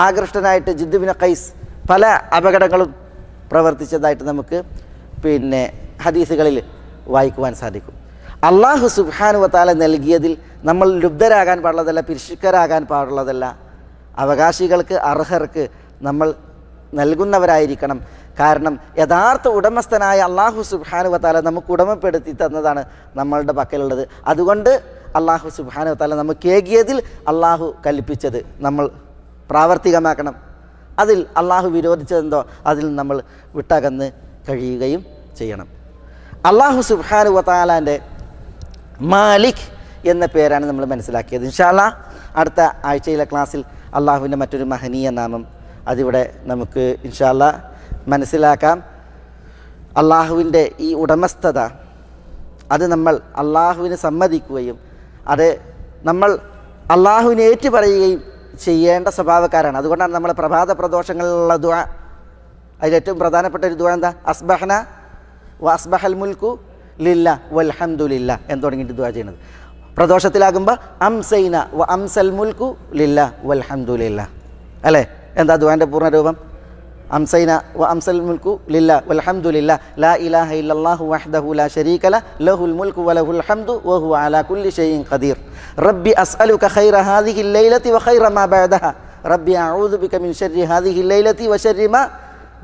ആകൃഷ്ടനായിട്ട് ജിദ്ദ് ബിൻ ഖൈസ് പല അപകടങ്ങളും പ്രവർത്തിച്ചതായിട്ട് നമുക്ക് ഹദീസുകളിൽ വായിക്കുവാൻ സാധിക്കും. അള്ളാഹു സുബ്ഹാനഹു വ തആല നൽകിയതിൽ നമ്മൾ ലുബ്ധരാകാൻ പാടുള്ളതല്ല, പിശുക്കരാകാൻ പാടുള്ളതല്ല. അവകാശികൾക്ക്, അർഹർക്ക് നമ്മൾ നൽകുന്നവരായിരിക്കണം. കാരണം യഥാർത്ഥ ഉടമസ്ഥനായ അള്ളാഹു സുബ്ഹാനഹു വ തആല നമുക്ക് ഉടമപ്പെടുത്തി തന്നതാണ് നമ്മളുടെ പക്കലുള്ളത്. അതുകൊണ്ട് അള്ളാഹു സുബ്ഹാനഹു വ തആല നമുക്ക് ഏകിയതിൽ അള്ളാഹു കൽപ്പിച്ചത് നമ്മൾ പ്രാവർത്തികമാക്കണം. അതിൽ അള്ളാഹു വിരോധിച്ചതെന്തോ അതിൽ നമ്മൾ വിട്ടകന്ന് കഴിയുകയും ചെയ്യണം. അള്ളാഹു സുബ്ഹാനഹു വ തആലാൻ്റെ മാലിക് എന്ന പേരാണ് നമ്മൾ മനസ്സിലാക്കിയത്. ഇൻഷാ അല്ലാഹ് അടുത്ത ആഴ്ചയിലെ ക്ലാസ്സിൽ അള്ളാഹുവിൻ്റെ മറ്റൊരു മഹനീയ നാമം അതിവിടെ നമുക്ക് ഇൻഷാ അല്ലാഹ് മനസ്സിലാക്കാം. അള്ളാഹുവിൻ്റെ ഈ ഉടമസ്ഥത അത് നമ്മൾ അള്ളാഹുവിന് സമ്മതിക്കുകയും അത് നമ്മൾ അള്ളാഹുവിനെ ഏറ്റുപറയുകയും ചെയ്യേണ്ട സ്വഭാവക്കാരാണ്. അതുകൊണ്ടാണ് നമ്മളെ പ്രഭാത പ്രദോഷങ്ങളിലുള്ള ദുആ, അതിലേറ്റവും പ്രധാനപ്പെട്ട ഒരു ദുആ എന്താ? അസ്ബഹന വ അസ്ബഹൽ മുൽക്കു ലില്ലാ വൽഹംദുലില്ലാ എന്ന് തുടങ്ങിയിട്ട് ദുആ ചെയ്യുന്നത്. പ്രദോഷത്തിലാകുമ്പോൾ അംസൈന വ അംസൽ മുൽക്കു ലില്ലാ വൽഹംദുലില്ലാ അല്ലേ? എന്താ ദുആൻ്റെ പൂർണ്ണരൂപം? അംസൈന വ അംസൽ മുൽക്കു ലില്ലാ വൽഹംദുലില്ലാ ലാ ഇലാഹ ഇല്ലല്ലാഹു വഹ്ദഹു ലാ ശരീക ലഹു ലഹുൽ മുൽക്കു വലഹുൽ ഹംദു വഹുവ അലാ കുല്ലി ഷൈഇൻ ഖദീർ. റബ്ബി അസ്അലുക ഖൈറ ഹാദിഹിൽ ലൈലതി വ ഖൈറ മാ ബഅദഹ റബ്ബി അഊദു ബിക മിൻ ശർരി ഹാദിഹിൽ ലൈലതി വ ശർരി മാ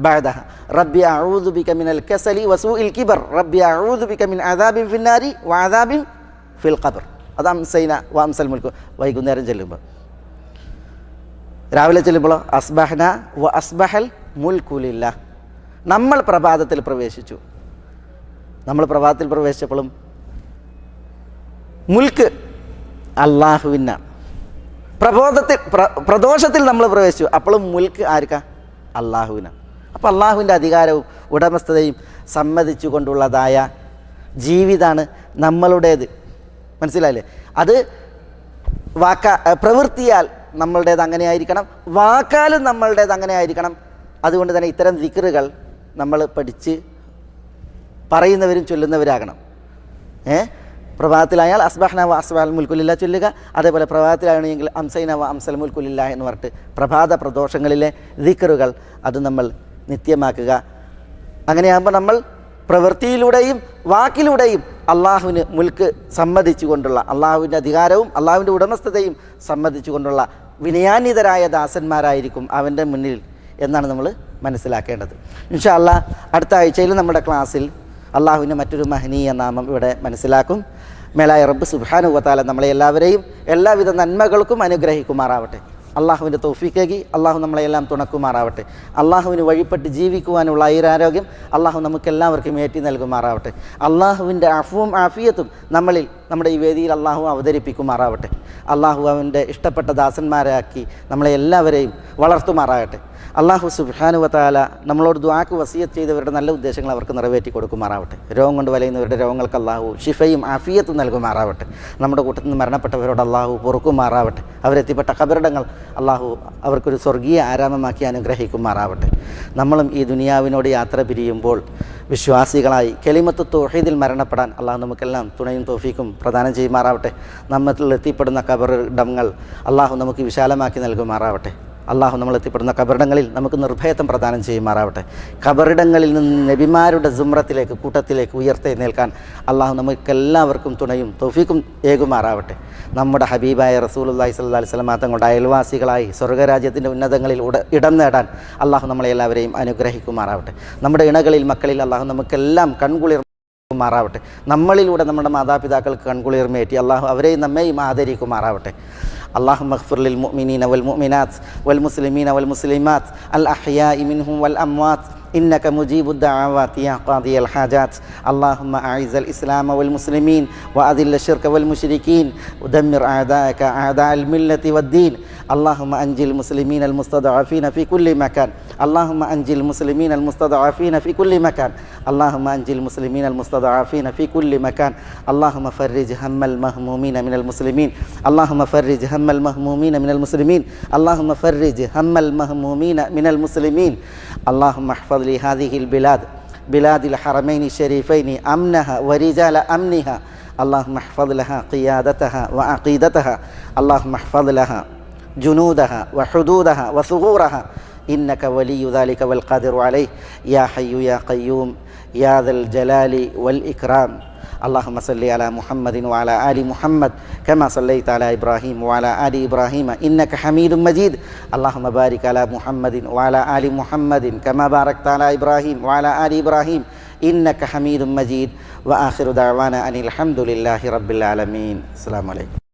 ബഅദഹ റബ്ബി അഊദു ബിക മിനൽ കസലി വ സൂഇൽ കിബർ റബ്ബി അഊദു ബിക മിൻ അദാബിൻ ഫിന്നാരി വ അദാബിൻ ഫിൽ ഖബർ. അത് അംസൈന വ അംസൽ മുൽക്കു വൈകുന്നേരം ചെല്ലുമ്പോൾ. രാവിലെ ചെല്ലുമ്പോഴോ അസ്ബഹന വ അസ്ബഹൽ മുൽക്കു ലില്ലാ. നമ്മൾ പ്രഭാതത്തിൽ പ്രവേശിച്ചു. നമ്മൾ പ്രഭാതത്തിൽ പ്രവേശിച്ചപ്പോഴും മുൽക്ക് അള്ളാഹുവിനാണ്. പ്രദോഷത്തിൽ നമ്മൾ പ്രവേശിച്ചു, അപ്പോഴും മുൽക്ക് ആർക്കാ? അള്ളാഹുവിനാണ്. അപ്പോൾ അള്ളാഹുവിൻ്റെ അധികാരവും ഉടമസ്ഥതയും സമ്മതിച്ചു കൊണ്ടുള്ളതായ ജീവിതമാണ് നമ്മളുടേത്. മനസ്സിലായില്ലേ? അത് പ്രവൃത്തിയാൽ നമ്മളുടേത് അങ്ങനെ ആയിരിക്കണം, വാക്കാലും നമ്മളുടേത് അങ്ങനെ ആയിരിക്കണം. അതുകൊണ്ട് തന്നെ ഇത്തരം ദിക്റുകൾ നമ്മൾ പഠിച്ച് പറയുന്നവരും ചൊല്ലുന്നവരാകണം. പ്രഭാതത്തിലായാൽ അസ്ബഹ്ന വ അസ്ബഹൽ മുൽക്കുലില്ല ചൊല്ലുക. അതേപോലെ പ്രഭാതത്തിലാണെങ്കിൽ അംസൈന വ അംസൽ മുൽക്കുലില്ല എന്ന് പറഞ്ഞിട്ട് പ്രഭാത പ്രദോഷങ്ങളിലെ ദിക്റുകൾ അത് നമ്മൾ നിത്യമാക്കുക. അങ്ങനെയാകുമ്പോൾ നമ്മൾ പ്രവൃത്തിയിലൂടെയും വാക്കിലൂടെയും അള്ളാഹുവിന് മുൽക്ക് സമ്മതിച്ചുകൊണ്ടുള്ള, അള്ളാഹുവിൻ്റെ അധികാരവും അള്ളാഹുവിൻ്റെ ഉടമസ്ഥതയും സമ്മതിച്ചുകൊണ്ടുള്ള വിനയാന്വിതരായ ദാസന്മാരായിരിക്കും അവൻ്റെ മുന്നിൽ എന്നാണ് നമ്മൾ മനസ്സിലാക്കേണ്ടത്. ഇൻഷാ അല്ലാഹ് അടുത്ത ആഴ്ചയിൽ നമ്മുടെ ക്ലാസ്സിൽ അള്ളാഹുവിൻ്റെ മറ്റൊരു മഹനീയ നാമം ഇവിടെ മനസ്സിലാക്കും. മേലായ റബ്ബ് സുബ്ഹാനഹു വ തആല നമ്മളെ എല്ലാവരെയും എല്ലാവിധ നന്മകൾക്കും അനുഗ്രഹിക്കുമാറാവട്ടെ. അള്ളാഹുവിൻ്റെ തൗഫീഖേകി അള്ളാഹു നമ്മളെല്ലാം തുണക്കുമാറാവട്ടെ. അള്ളാഹുവിന് വഴിപ്പെട്ട് ജീവിക്കുവാനുള്ള ആയുരാരോഗ്യം അള്ളാഹു നമുക്കെല്ലാവർക്കും ഏറ്റി നൽകുമാറാവട്ടെ. അള്ളാഹുവിൻ്റെ അഫുവും ആഫിയത്തും നമ്മളിൽ, നമ്മുടെ ഈ വേദിയിൽ അള്ളാഹു അവതരിപ്പിക്കുമാറാവട്ടെ. അള്ളാഹു അവൻ്റെ ഇഷ്ടപ്പെട്ട ദാസന്മാരാക്കി നമ്മളെ എല്ലാവരെയും വളർത്തുമാറാകട്ടെ. അള്ളാഹു സുബ്ഹാനഹു വ തആല നമ്മളോട് ദുആക്ക് വസിയത്ത് ചെയ്തവരുടെ നല്ല ഉദ്ദേശങ്ങൾ അവർക്ക് നിറവേറ്റി കൊടുക്കുമാറാവട്ടെ. രോഗം കൊണ്ട് വലയുന്നവരുടെ രോഗങ്ങൾക്ക് അള്ളാഹു ഷിഫയും ആഫിയത്തും നൽകുമാറാവട്ടെ. നമ്മുടെ കൂട്ടത്തിൽ നിന്ന് മരണപ്പെട്ടവരോട് അള്ളാഹു പൊറുക്കുമാറാവട്ടെ. അവരെത്തിപ്പെട്ട ഖബറിടങ്ങൾ അള്ളാഹു അവർക്കൊരു സ്വർഗീയ ആരാമമാക്കി അനുഗ്രഹിക്കുമാറാവട്ടെ. നമ്മളും ഈ ദുനിയാവിനോട് യാത്ര പിരിയുമ്പോൾ വിശ്വാസികളായി കലിമത്ത് തൗഹീദിൽ മരണപ്പെടാൻ അള്ളാഹു നമുക്കെല്ലാം തുണയും തൗഫീക്കും പ്രദാനം ചെയ്യുമാറാവട്ടെ. നമ്മളിൽ എത്തിപ്പെടുന്ന ഖബറിടങ്ങൾ അള്ളാഹു നമുക്ക് വിശാലമാക്കി നൽകുമാറാവട്ടെ. അള്ളാഹു നമ്മൾ എത്തിപ്പെടുന്ന ഖബറിടങ്ങളിൽ നമുക്ക് നിർഭയത്വം പ്രദാനം ചെയ്യുമാറാവട്ടെ. ഖബറിടങ്ങളിൽ നിന്ന് നബിമാരുടെ സുമ്രത്തിലേക്ക്, കൂട്ടത്തിലേക്ക് ഉയർത്തെഴുന്നേൽക്കാൻ അള്ളാഹു നമുക്കെല്ലാവർക്കും തുണയും തൗഫീക്കും ഏകുമാറാവട്ടെ. നമ്മുടെ ഹബീബായ റസൂലുള്ളാഹി സ്വല്ലല്ലാഹി അലൈഹി വസല്ലം തങ്ങളുടെ അയൽവാസികളായി സ്വർഗ്ഗരാജ്യത്തിൻ്റെ ഉന്നതങ്ങളിൽ ഇടം നേടാൻ അള്ളാഹു നമ്മളെ എല്ലാവരെയും അനുഗ്രഹിക്കുമാറാവട്ടെ. നമ്മുടെ ഇണകളിൽ, മക്കളിൽ അള്ളാഹു നമുക്കെല്ലാം കൺകുളിർമാറാവട്ടെ. നമ്മളിലൂടെ നമ്മുടെ മാതാപിതാക്കൾക്ക് കൺകുളിർമേറ്റി അള്ളാഹു അവരെയും നമ്മെയും ആദരിക്കുമാറാവട്ടെ. اللهم اغفر للمؤمنين والمؤمنات والمسلمين والمسلمات الأحياء منهم والأموات إنك مجيب الدعوات يا قاضي الحاجات. اللهم أعز الإسلام والمسلمين وأذل الشرك والمشركين ودمر أعداءك أعداء الملة والدين. اللهم أنجي المسلمين المستضعفين في كل مكان. اللهم أنجي المسلمين المستضعفين في كل مكان. اللهم أنجي المسلمين المستضعفين في كل مكان. اللهم فرج هم المهمومين من المسلمين. اللهم فرج هم المهمومين من المسلمين. اللهم فرج هم المهمومين من المسلمين. اللهم احفظ لهذه البلاد بلاد الحرمين الشريفين أمنها ورجال أمنها. اللهم احفظ لها قيادتها وعقيدتها. اللهم احفظ لها جنودها وحدودها وثغورها إنك ولي ذلك والقادر عليه يا حي يا قيوم يا ذا الجلال والإكرام. اللهم صل على محمد وعلى آل محمد كما صليت على إبراهيم وعلى آل إبراهيم إنك حميد مجيد. اللهم بارك على محمد وعلى آل محمد كما باركت على إبراهيم وعلى آل إبراهيم إنك حميد مجيد. وآخر دعوانا أن الحمد لله رب العالمين. السلام عليكم.